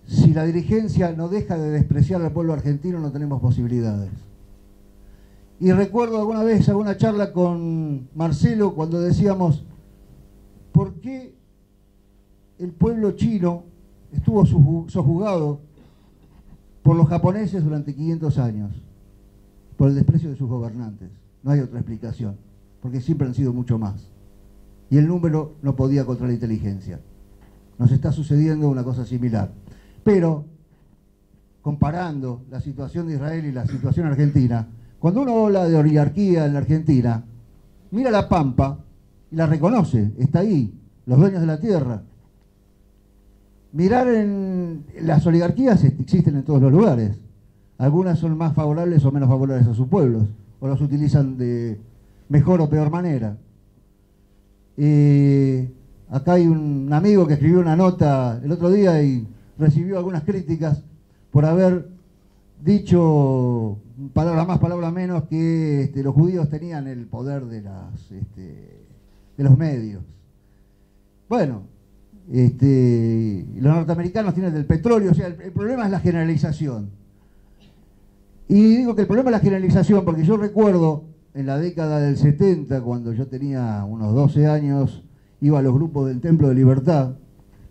Si la dirigencia no deja de despreciar al pueblo argentino, no tenemos posibilidades. Y recuerdo alguna vez, alguna charla con Marcelo, cuando decíamos, ¿por qué el pueblo chino estuvo sojuzgado por los japoneses durante 500 años? Por el desprecio de sus gobernantes. No hay otra explicación, porque siempre han sido mucho más. Y el número no podía contra la inteligencia. Nos está sucediendo una cosa similar. Pero, comparando la situación de Israel y la situación argentina, cuando uno habla de oligarquía en la Argentina, mira la Pampa y la reconoce, está ahí, los dueños de la tierra. Mirar en las oligarquías existen en todos los lugares. Algunas son más favorables o menos favorables a sus pueblos, o los utilizan de mejor o peor manera. Acá hay un amigo que escribió una nota el otro día y recibió algunas críticas por haber dicho, palabra más, palabra menos, que los judíos tenían el poder de los medios. Bueno, los norteamericanos tienen del petróleo, o sea, el problema es la generalización. Y digo que el problema es la generalización porque yo recuerdo en la década del 70, cuando yo tenía unos 12 años, iba a los grupos del Templo de Libertad.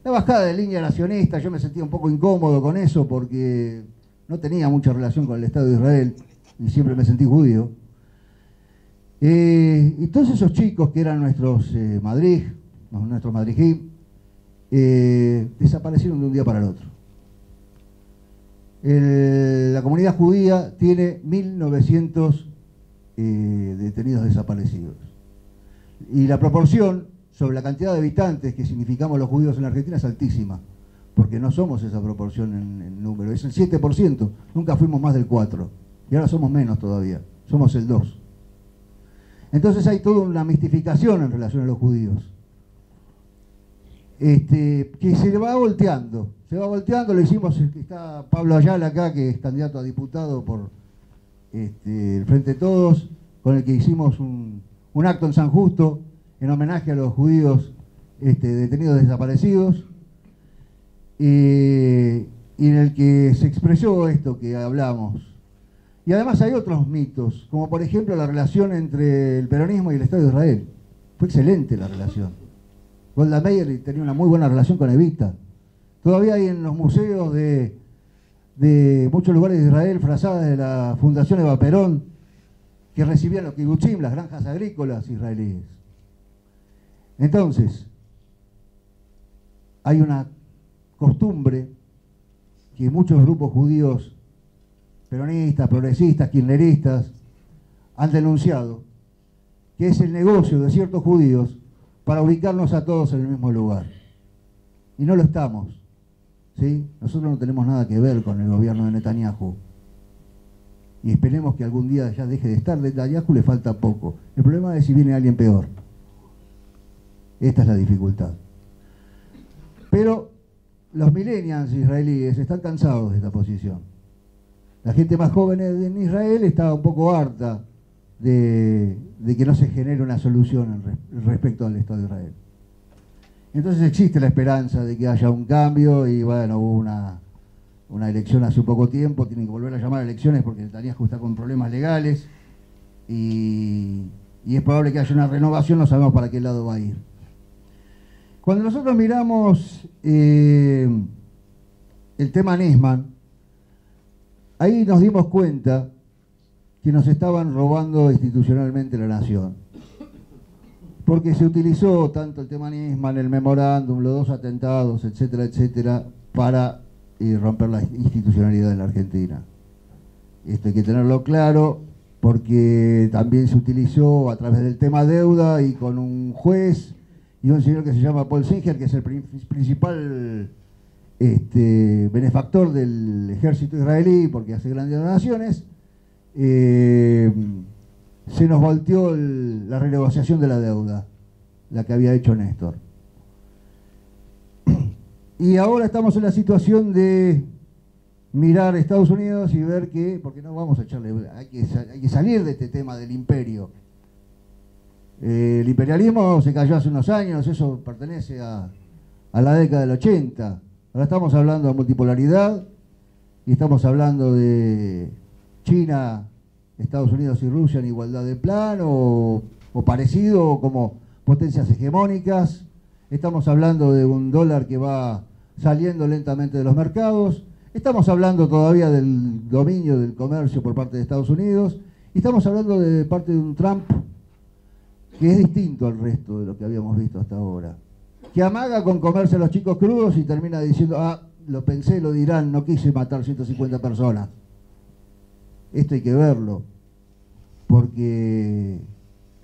La bajada de línea nacionista, yo me sentía un poco incómodo con eso porque no tenía mucha relación con el Estado de Israel y siempre me sentí judío. Y todos esos chicos que eran nuestros madrijim, desaparecieron de un día para el otro. La comunidad judía tiene 1900 detenidos desaparecidos. Y la proporción sobre la cantidad de habitantes que significamos los judíos en la Argentina es altísima, porque no somos esa proporción en número, es el 7%, nunca fuimos más del 4%, y ahora somos menos todavía, somos el 2%. Entonces hay toda una mistificación en relación a los judíos, que se va volteando, lo hicimos, está Pablo Ayala acá, que es candidato a diputado por el Frente de Todos, con el que hicimos un acto en San Justo, en homenaje a los judíos detenidos desaparecidos, y en el que se expresó esto que hablamos. Y además hay otros mitos, como por ejemplo la relación entre el peronismo y el Estado de Israel. Fue excelente la relación. Golda Meir tenía una muy buena relación con Evita. Todavía hay en los museos de muchos lugares de Israel frazadas de la Fundación Eva Perón que recibían los kibutzim, las granjas agrícolas israelíes. Entonces, hay una costumbre que muchos grupos judíos peronistas, progresistas, kirchneristas han denunciado, que es el negocio de ciertos judíos para ubicarnos a todos en el mismo lugar. Y no lo estamos, ¿sí? Nosotros no tenemos nada que ver con el gobierno de Netanyahu. Y esperemos que algún día ya deje de estar. De Netanyahu le falta poco. El problema es si viene alguien peor. Esta es la dificultad. Pero los millennials israelíes están cansados de esta posición. La gente más joven en Israel está un poco harta de que no se genere una solución respecto al Estado de Israel. Entonces existe la esperanza de que haya un cambio y bueno, hubo una elección hace un poco tiempo, tienen que volver a llamar a elecciones porque Netanyahu está con problemas legales y es probable que haya una renovación, no sabemos para qué lado va a ir. Cuando nosotros miramos el tema Nisman, ahí nos dimos cuenta que nos estaban robando institucionalmente la nación. Porque se utilizó tanto el tema Nisman, el memorándum, los 2 atentados, etcétera, etcétera, para romper la institucionalidad de la Argentina. Esto hay que tenerlo claro porque también se utilizó a través del tema deuda y con un juez y un señor que se llama Paul Singer, que es el principal benefactor del ejército israelí porque hace grandes donaciones. Se nos volteó la renegociación de la deuda, la que había hecho Néstor. Y ahora estamos en la situación de mirar a Estados Unidos y ver que, porque no vamos a echarle, hay que salir de este tema del imperio. El imperialismo se cayó hace unos años, eso pertenece a la década del 80. Ahora estamos hablando de multipolaridad y estamos hablando de China Estados Unidos y Rusia en igualdad de plano o parecido, o como potencias hegemónicas. Estamos hablando de un dólar que va saliendo lentamente de los mercados. Estamos hablando todavía del dominio del comercio por parte de Estados Unidos. Y estamos hablando de parte de un Trump que es distinto al resto de lo que habíamos visto hasta ahora. Que amaga con comerse a los chicos crudos y termina diciendo, lo pensé, lo dirán, no quise matar 150 personas. Esto hay que verlo, porque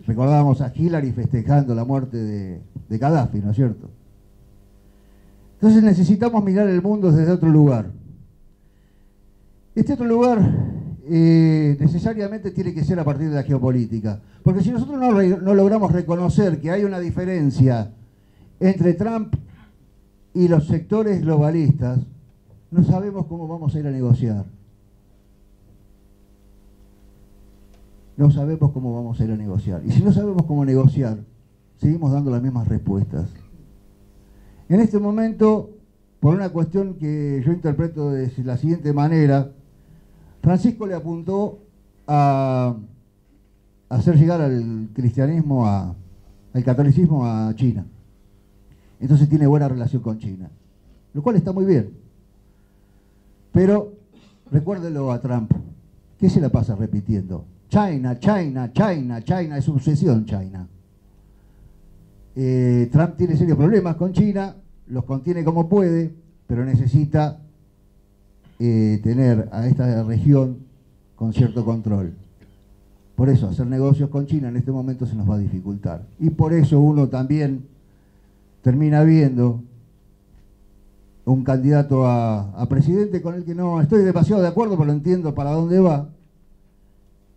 recordábamos a Hillary festejando la muerte de Gaddafi, ¿no es cierto? Entonces necesitamos mirar el mundo desde otro lugar. Este otro lugar necesariamente tiene que ser a partir de la geopolítica, porque si nosotros no logramos reconocer que hay una diferencia entre Trump y los sectores globalistas, no sabemos cómo vamos a ir a negociar. No sabemos cómo vamos a ir a negociar. Y si no sabemos cómo negociar, seguimos dando las mismas respuestas. En este momento, por una cuestión que yo interpreto de la siguiente manera, Francisco le apuntó a hacer llegar al cristianismo, al catolicismo a China. Entonces tiene buena relación con China, lo cual está muy bien. Pero recuérdelo a Trump, que se la pasa repitiendo. China, China, China, China, es obsesión China. Trump tiene serios problemas con China, los contiene como puede, pero necesita tener a esta región con cierto control. Por eso hacer negocios con China en este momento se nos va a dificultar. Y por eso uno también termina viendo un candidato a presidente con el que no estoy demasiado de acuerdo, pero lo entiendo para dónde va,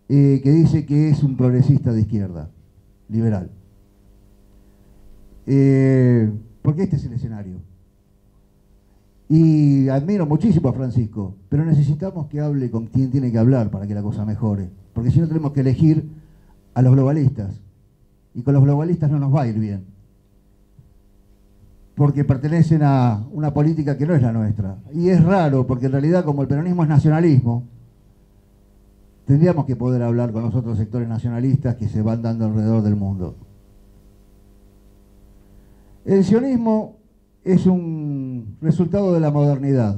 que dice que es un progresista de izquierda, liberal. Porque este es el escenario. Y admiro muchísimo a Francisco, pero necesitamos que hable con quien tiene que hablar para que la cosa mejore. Porque si no tenemos que elegir a los globalistas. Y con los globalistas no nos va a ir bien. Porque pertenecen a una política que no es la nuestra. Y es raro, porque en realidad como el peronismo es nacionalismo, tendríamos que poder hablar con los otros sectores nacionalistas que se van dando alrededor del mundo. El sionismo es un resultado de la modernidad.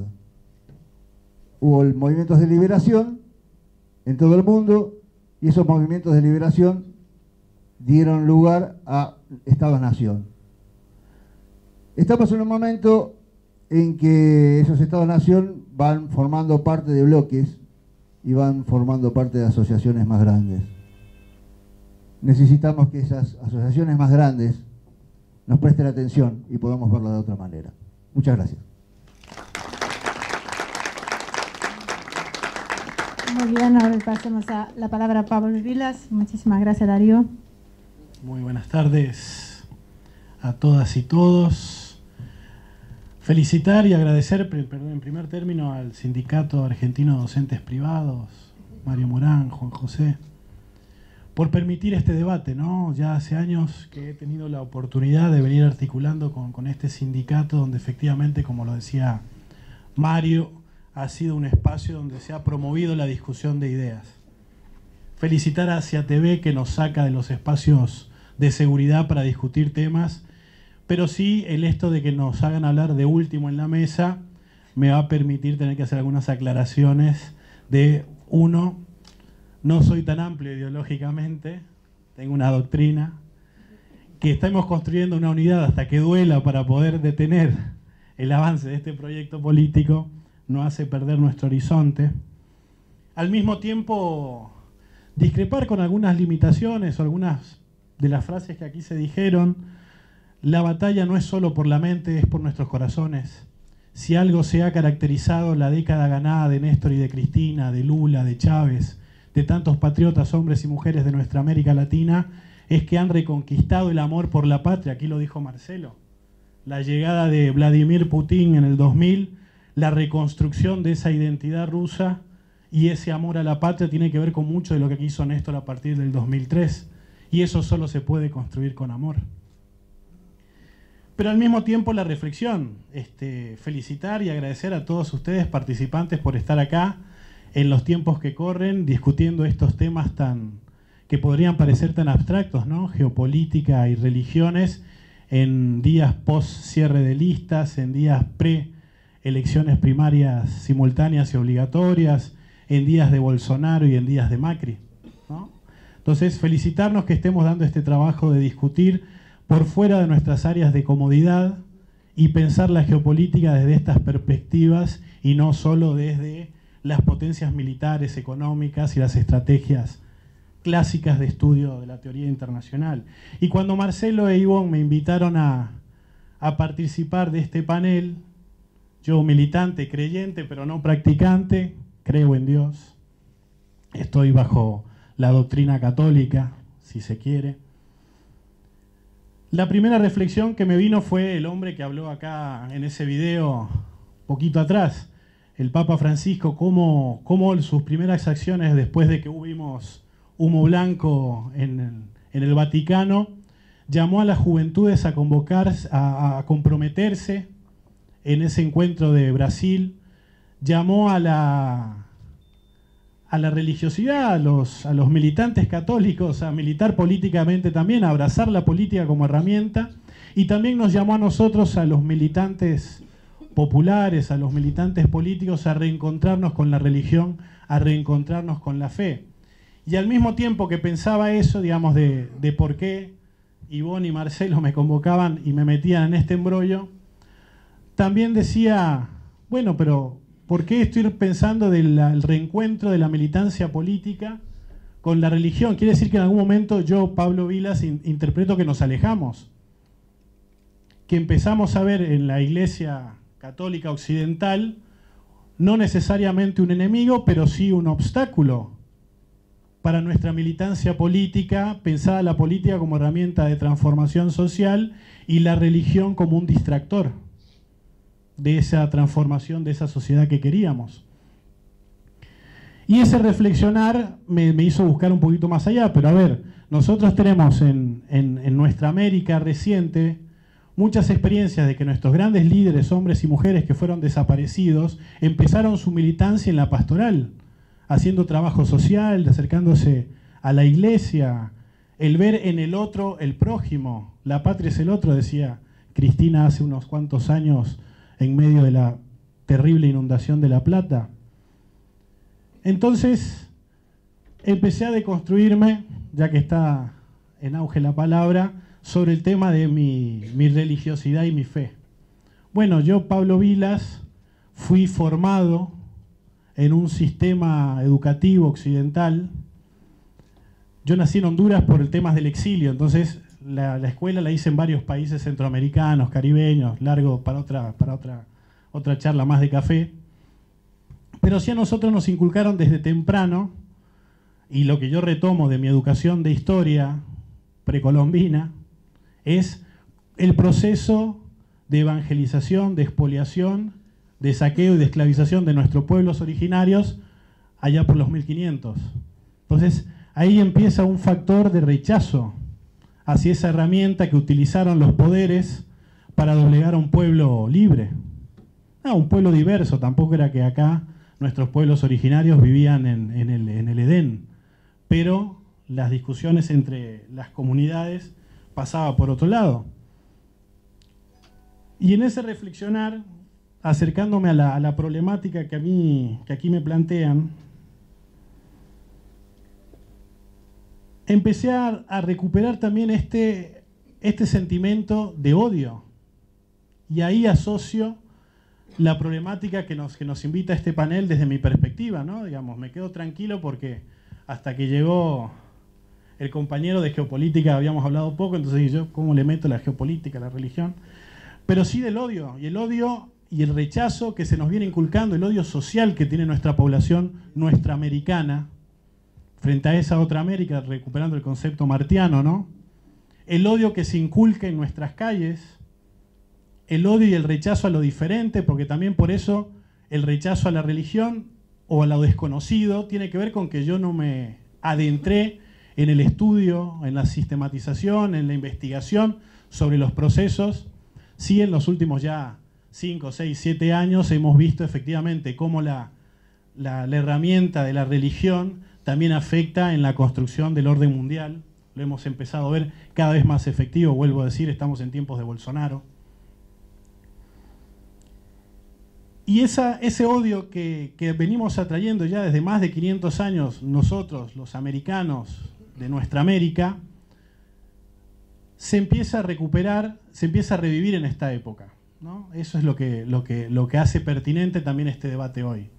Hubo movimientos de liberación en todo el mundo y esos movimientos de liberación dieron lugar a Estados-nación. Estamos en un momento en que esos Estados-nación van formando parte de bloques y van formando parte de asociaciones más grandes. Necesitamos que esas asociaciones más grandes nos presten atención y podamos verlo de otra manera. Muchas gracias.
Muy bien, ahora pasemos a la palabra a Pablo Vilas. Muchísimas gracias, Darío.
Muy buenas tardes a todas y todos. Felicitar y agradecer, en primer término, al Sindicato Argentino de Docentes Privados, Mario Morán, Juan José, por permitir este debate, ¿no? Ya hace años que he tenido la oportunidad de venir articulando con este sindicato, donde efectivamente, como lo decía Mario, ha sido un espacio donde se ha promovido la discusión de ideas. Felicitar a Asia TV, que nos saca de los espacios de seguridad para discutir temas, pero sí el esto de que nos hagan hablar de último en la mesa me va a permitir tener que hacer algunas aclaraciones de, uno, no soy tan amplio ideológicamente, tengo una doctrina, que estamos construyendo una unidad hasta que duela para poder detener el avance de este proyecto político, no hace perder nuestro horizonte. Al mismo tiempo, discrepar con algunas limitaciones o algunas de las frases que aquí se dijeron. La batalla no es solo por la mente, es por nuestros corazones. Si algo se ha caracterizado la década ganada de Néstor y de Cristina, de Lula, de Chávez, de tantos patriotas, hombres y mujeres de nuestra América Latina, es que han reconquistado el amor por la patria. Aquí lo dijo Marcelo. La llegada de Vladimir Putin en el 2000, la reconstrucción de esa identidad rusa y ese amor a la patria tiene que ver con mucho de lo que hizo Néstor a partir del 2003. Y eso solo se puede construir con amor. Pero al mismo tiempo la reflexión, felicitar y agradecer a todos ustedes participantes por estar acá en los tiempos que corren, discutiendo estos temas que podrían parecer tan abstractos, ¿no? Geopolítica y religiones, en días post cierre de listas, en días pre-elecciones primarias simultáneas y obligatorias, en días de Bolsonaro y en días de Macri, ¿no? Entonces, felicitarnos que estemos dando este trabajo de discutir por fuera de nuestras áreas de comodidad y pensar la geopolítica desde estas perspectivas y no solo desde las potencias militares, económicas y las estrategias clásicas de estudio de la teoría internacional. Y cuando Marcelo e Ivonne me invitaron a participar de este panel, yo militante, creyente, pero no practicante, creo en Dios, estoy bajo la doctrina católica, si se quiere. La primera reflexión que me vino fue el hombre que habló acá en ese video poquito atrás, el Papa Francisco, cómo sus primeras acciones después de que hubimos humo blanco en el Vaticano, llamó a las juventudes a convocar, a comprometerse en ese encuentro de Brasil, llamó a la religiosidad, a los militantes católicos a militar políticamente también, a abrazar la política como herramienta, y también nos llamó a nosotros, a los militantes populares, a los militantes políticos, a reencontrarnos con la religión, a reencontrarnos con la fe. Y al mismo tiempo que pensaba eso, digamos, de por qué Ivonne y Marcelo me convocaban y me metían en este embrollo, también decía, bueno, pero ¿por qué estoy pensando del reencuentro de la militancia política con la religión? Quiere decir que en algún momento yo, Pablo Vilas, interpreto que nos alejamos, que empezamos a ver en la Iglesia Católica Occidental no necesariamente un enemigo, pero sí un obstáculo para nuestra militancia política, pensada la política como herramienta de transformación social y la religión como un distractor de esa transformación, de esa sociedad que queríamos. Y ese reflexionar me hizo buscar un poquito más allá, pero a ver, nosotros tenemos en nuestra América reciente muchas experiencias de que nuestros grandes líderes, hombres y mujeres que fueron desaparecidos, empezaron su militancia en la pastoral, haciendo trabajo social, acercándose a la iglesia, el ver en el otro el prójimo. La patria es el otro, decía Cristina hace unos cuantos años en medio de la terrible inundación de La Plata. Entonces empecé a deconstruirme, ya que está en auge la palabra, sobre el tema de mi religiosidad y mi fe. Bueno, yo, Pablo Vilas, fui formado en un sistema educativo occidental. Yo nací en Honduras por el tema del exilio, entonces la escuela la hice en varios países centroamericanos, caribeños, largo para otra charla más de café. Pero sí a nosotros nos inculcaron desde temprano, y lo que yo retomo de mi educación de historia precolombina, es el proceso de evangelización, de expoliación, de saqueo y de esclavización de nuestros pueblos originarios allá por los 1500. Entonces, ahí empieza un factor de rechazo hacia esa herramienta que utilizaron los poderes para doblegar a un pueblo libre. Un pueblo diverso, tampoco era que acá nuestros pueblos originarios vivían en el Edén, pero las discusiones entre las comunidades pasaba por otro lado. Y en ese reflexionar, acercándome a la problemática que aquí me plantean, empecé a recuperar también este sentimiento de odio. Y ahí asocio la problemática que nos invita a este panel desde mi perspectiva, ¿no? Digamos, me quedo tranquilo porque hasta que llegó el compañero de geopolítica habíamos hablado poco, entonces yo, ¿cómo le meto la geopolítica, la religión? Pero sí del odio, y el rechazo que se nos viene inculcando, el odio social que tiene nuestra población, nuestra americana, frente a esa otra América, recuperando el concepto martiano, ¿no? El odio que se inculca en nuestras calles, el odio y el rechazo a lo diferente, porque también por eso el rechazo a la religión o a lo desconocido tiene que ver con que yo no me adentré en el estudio, en la sistematización, en la investigación sobre los procesos. Sí, en los últimos ya 5, 6, 7 años hemos visto efectivamente cómo la la herramienta de la religión también afecta en la construcción del orden mundial. Lo hemos empezado a ver cada vez más efectivo, vuelvo a decir, estamos en tiempos de Bolsonaro. Y ese odio que venimos atrayendo ya desde más de 500 años nosotros, los americanos de nuestra América, se empieza a recuperar, se empieza a revivir en esta época, ¿no? Eso es lo que hace pertinente también este debate hoy.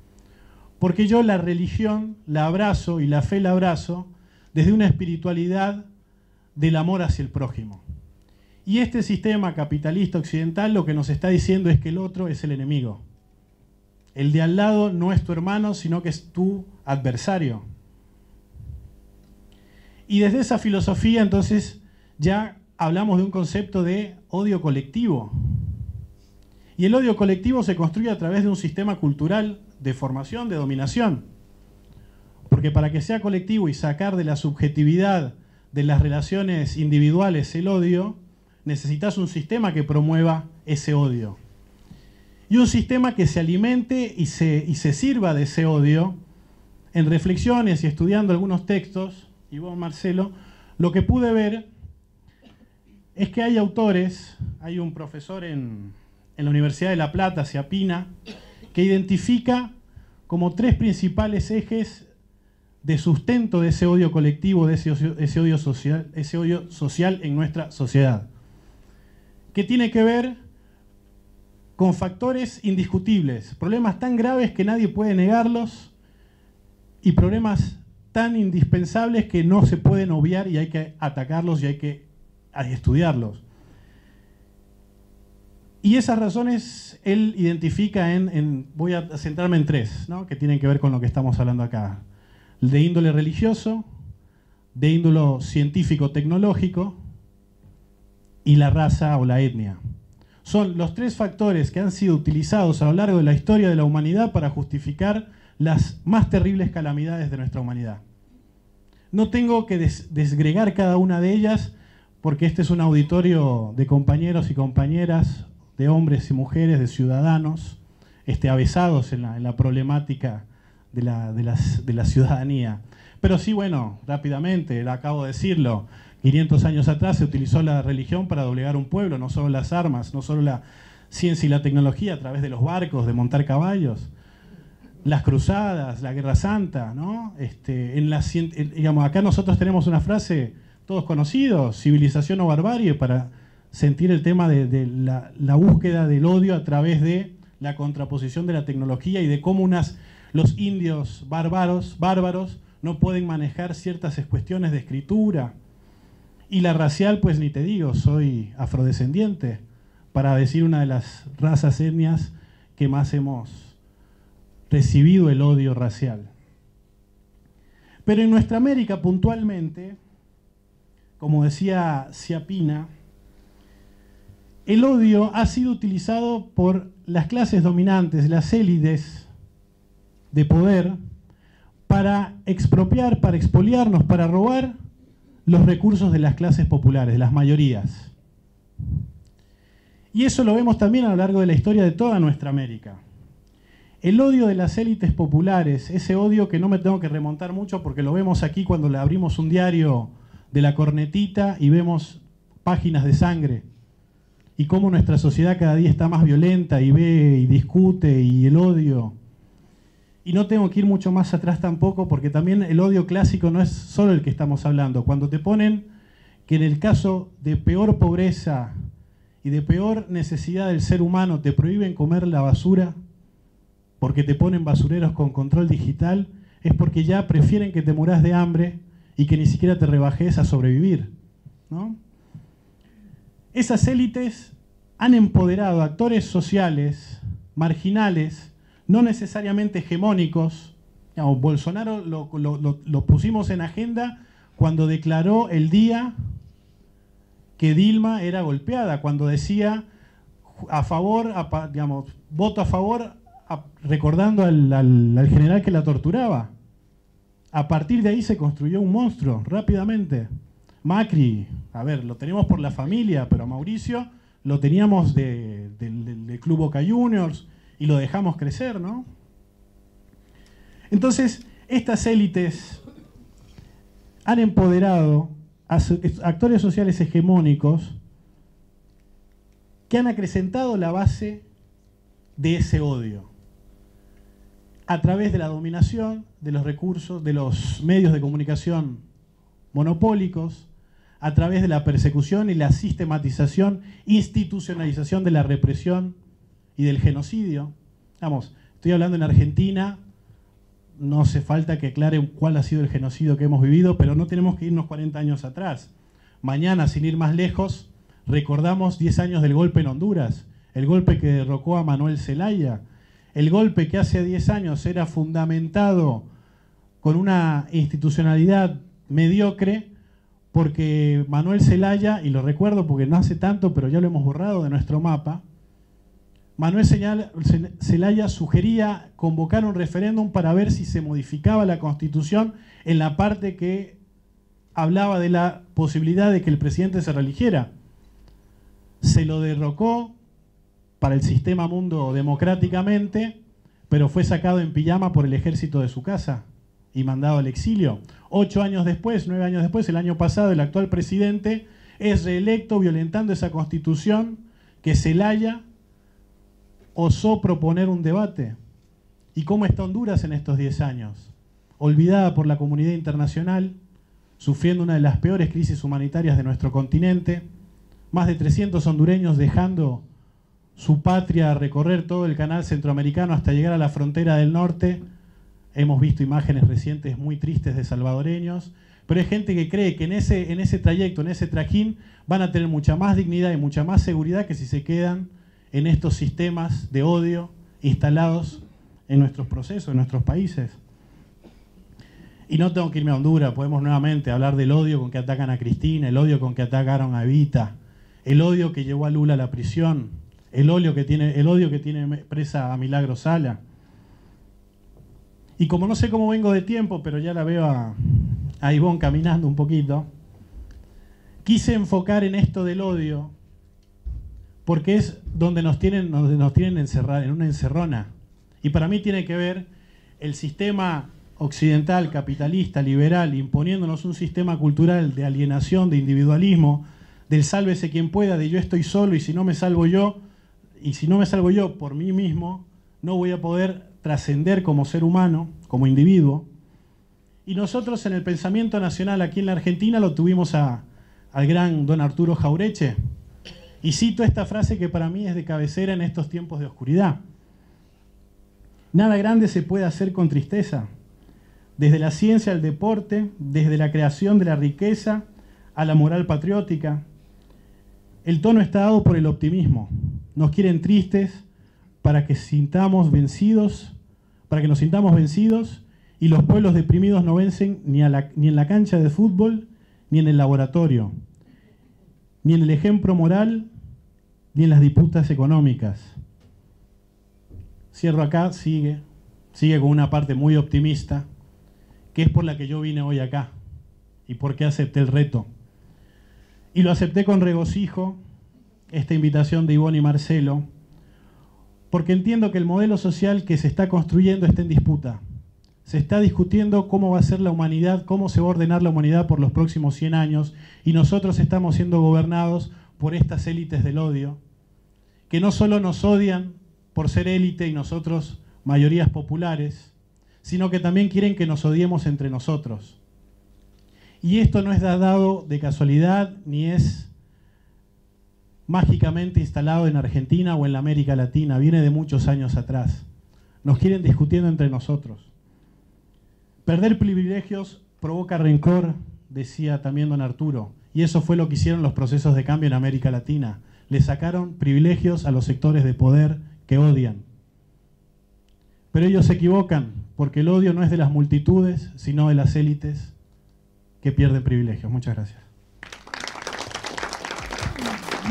Porque yo la religión la abrazo y la fe la abrazo desde una espiritualidad del amor hacia el prójimo. Y este sistema capitalista occidental lo que nos está diciendo es que el otro es el enemigo. El de al lado no es tu hermano, sino que es tu adversario. Y desde esa filosofía, entonces, ya hablamos de un concepto de odio colectivo. Y el odio colectivo se construye a través de un sistema cultural de formación, de dominación. Porque para que sea colectivo y sacar de la subjetividad de las relaciones individuales el odio, necesitas un sistema que promueva ese odio. Y un sistema que se alimente y se sirva de ese odio. En reflexiones y estudiando algunos textos, y vos, Marcelo, lo que pude ver es que hay autores, hay un profesor en la Universidad de La Plata, Ciapina, que identifica como 3 principales ejes de sustento de ese odio colectivo, de ese odio social en nuestra sociedad, que tiene que ver con factores indiscutibles, problemas tan graves que nadie puede negarlos y problemas tan indispensables que no se pueden obviar y hay que atacarlos y hay que estudiarlos. Y esas razones él identifica voy a centrarme en 3, ¿no?, que tienen que ver con lo que estamos hablando acá. De índole religioso, de índole científico-tecnológico y la raza o la etnia. Son los 3 factores que han sido utilizados a lo largo de la historia de la humanidad para justificar las más terribles calamidades de nuestra humanidad. No tengo que desgregar cada una de ellas porque este es un auditorio de compañeros y compañeras, de hombres y mujeres, de ciudadanos, avesados en la problemática de la ciudadanía. Pero sí, bueno, rápidamente, acabo de decirlo, 500 años atrás se utilizó la religión para doblegar un pueblo, no solo las armas, no solo la ciencia y la tecnología a través de los barcos, de montar caballos, las cruzadas, la Guerra Santa, ¿no? Digamos, acá nosotros tenemos una frase, todos conocidos, civilización o barbarie, para sentir el tema de la búsqueda del odio a través de la contraposición de la tecnología y de cómo los indios bárbaros no pueden manejar ciertas cuestiones de escritura. Y la racial, pues ni te digo, soy afrodescendiente, para decir una de las razas etnias que más hemos recibido el odio racial. Pero en nuestra América puntualmente, como decía Ciapina, el odio ha sido utilizado por las clases dominantes, las élites de poder, para expropiar, para expoliarnos, para robar los recursos de las clases populares, de las mayorías. Y eso lo vemos también a lo largo de la historia de toda nuestra América. El odio de las élites populares, ese odio que no me tengo que remontar mucho porque lo vemos aquí cuando le abrimos un diario de La Cornetita y vemos páginas de sangre y cómo nuestra sociedad cada día está más violenta y ve y discute y el odio. Y no tengo que ir mucho más atrás tampoco porque también el odio clásico no es solo el que estamos hablando. Cuando te ponen que en el caso de peor pobreza y de peor necesidad del ser humano te prohíben comer la basura porque te ponen basureros con control digital, es porque ya prefieren que te muras de hambre y que ni siquiera te rebajes a sobrevivir, ¿no? Esas élites han empoderado a actores sociales, marginales, no necesariamente hegemónicos. Digamos, Bolsonaro lo pusimos en agenda cuando declaró el día que Dilma era golpeada, cuando decía a favor, digamos, voto a favor, recordando al general que la torturaba. A partir de ahí se construyó un monstruo, rápidamente. Macri, a ver, lo tenemos por la familia, pero a Mauricio lo teníamos del Club Boca Juniors y lo dejamos crecer, ¿no? Entonces, estas élites han empoderado a actores sociales hegemónicos que han acrecentado la base de ese odio a través de la dominación de los recursos, de los medios de comunicación monopólicos, a través de la persecución y la sistematización, institucionalización de la represión y del genocidio. Vamos, estoy hablando en Argentina, no hace falta que aclare cuál ha sido el genocidio que hemos vivido, pero no tenemos que irnos 40 años atrás. Mañana, sin ir más lejos, recordamos 10 años del golpe en Honduras, el golpe que derrocó a Manuel Zelaya, el golpe que hace 10 años era fundamentado con una institucionalidad mediocre, porque Manuel Zelaya, y lo recuerdo porque no hace tanto, pero ya lo hemos borrado de nuestro mapa, Manuel Zelaya sugería convocar un referéndum para ver si se modificaba la Constitución en la parte que hablaba de la posibilidad de que el presidente se reeligiera. Se lo derrocó para el sistema mundo democráticamente, pero fue sacado en pijama por el ejército de su casa y mandado al exilio. 8 años después, 9 años después, el año pasado, el actual presidente es reelecto violentando esa Constitución que Zelaya osó proponer un debate. ¿Y cómo está Honduras en estos 10 años? Olvidada por la comunidad internacional, sufriendo una de las peores crisis humanitarias de nuestro continente, más de 300 hondureños dejando su patria a recorrer todo el canal centroamericano hasta llegar a la frontera del norte. Hemos visto imágenes recientes muy tristes de salvadoreños, pero hay gente que cree que en ese trayecto, en ese trajín, van a tener mucha más dignidad y mucha más seguridad que si se quedan en estos sistemas de odio instalados en nuestros procesos, en nuestros países. Y no tengo que irme a Honduras, podemos nuevamente hablar del odio con que atacan a Cristina, el odio con que atacaron a Evita, el odio que llevó a Lula a la prisión, el odio que tiene presa a Milagro Sala. Y como no sé cómo vengo de tiempo, pero ya la veo a Ivonne caminando un poquito, quise enfocar en esto del odio, porque es donde nos tienen encerrados, en una encerrona. Y para mí tiene que ver el sistema occidental, capitalista, liberal, imponiéndonos un sistema cultural de alienación, de individualismo, del sálvese quien pueda, de yo estoy solo y si no me salvo yo por mí mismo, no voy a poder trascender como ser humano, como individuo. Y nosotros en el pensamiento nacional aquí en la Argentina lo tuvimos al gran don Arturo Jaureche. Y cito esta frase que para mí es de cabecera en estos tiempos de oscuridad. Nada grande se puede hacer con tristeza. Desde la ciencia al deporte, desde la creación de la riqueza a la moral patriótica. El tono está dado por el optimismo. Nos quieren tristes para que nos sintamos vencidos y los pueblos deprimidos no vencen ni en la cancha de fútbol, ni en el laboratorio, ni en el ejemplo moral, ni en las disputas económicas. Cierro acá, sigue con una parte muy optimista, que es por la que yo vine hoy acá y por qué acepté el reto. Y lo acepté con regocijo, esta invitación de Ivonne y Marcelo, porque entiendo que el modelo social que se está construyendo está en disputa. Se está discutiendo cómo va a ser la humanidad, cómo se va a ordenar la humanidad por los próximos 100 años, y nosotros estamos siendo gobernados por estas élites del odio, que no solo nos odian por ser élite y nosotros mayorías populares, sino que también quieren que nos odiemos entre nosotros. Y esto no es dado de casualidad, ni es mágicamente instalado en Argentina o en la América Latina, viene de muchos años atrás. Nos quieren discutiendo entre nosotros. Perder privilegios provoca rencor, decía también don Arturo, y eso fue lo que hicieron los procesos de cambio en América Latina. Le sacaron privilegios a los sectores de poder que odian. Pero ellos se equivocan, porque el odio no es de las multitudes, sino de las élites que pierden privilegios. Muchas gracias.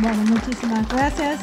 Bueno, muchísimas gracias.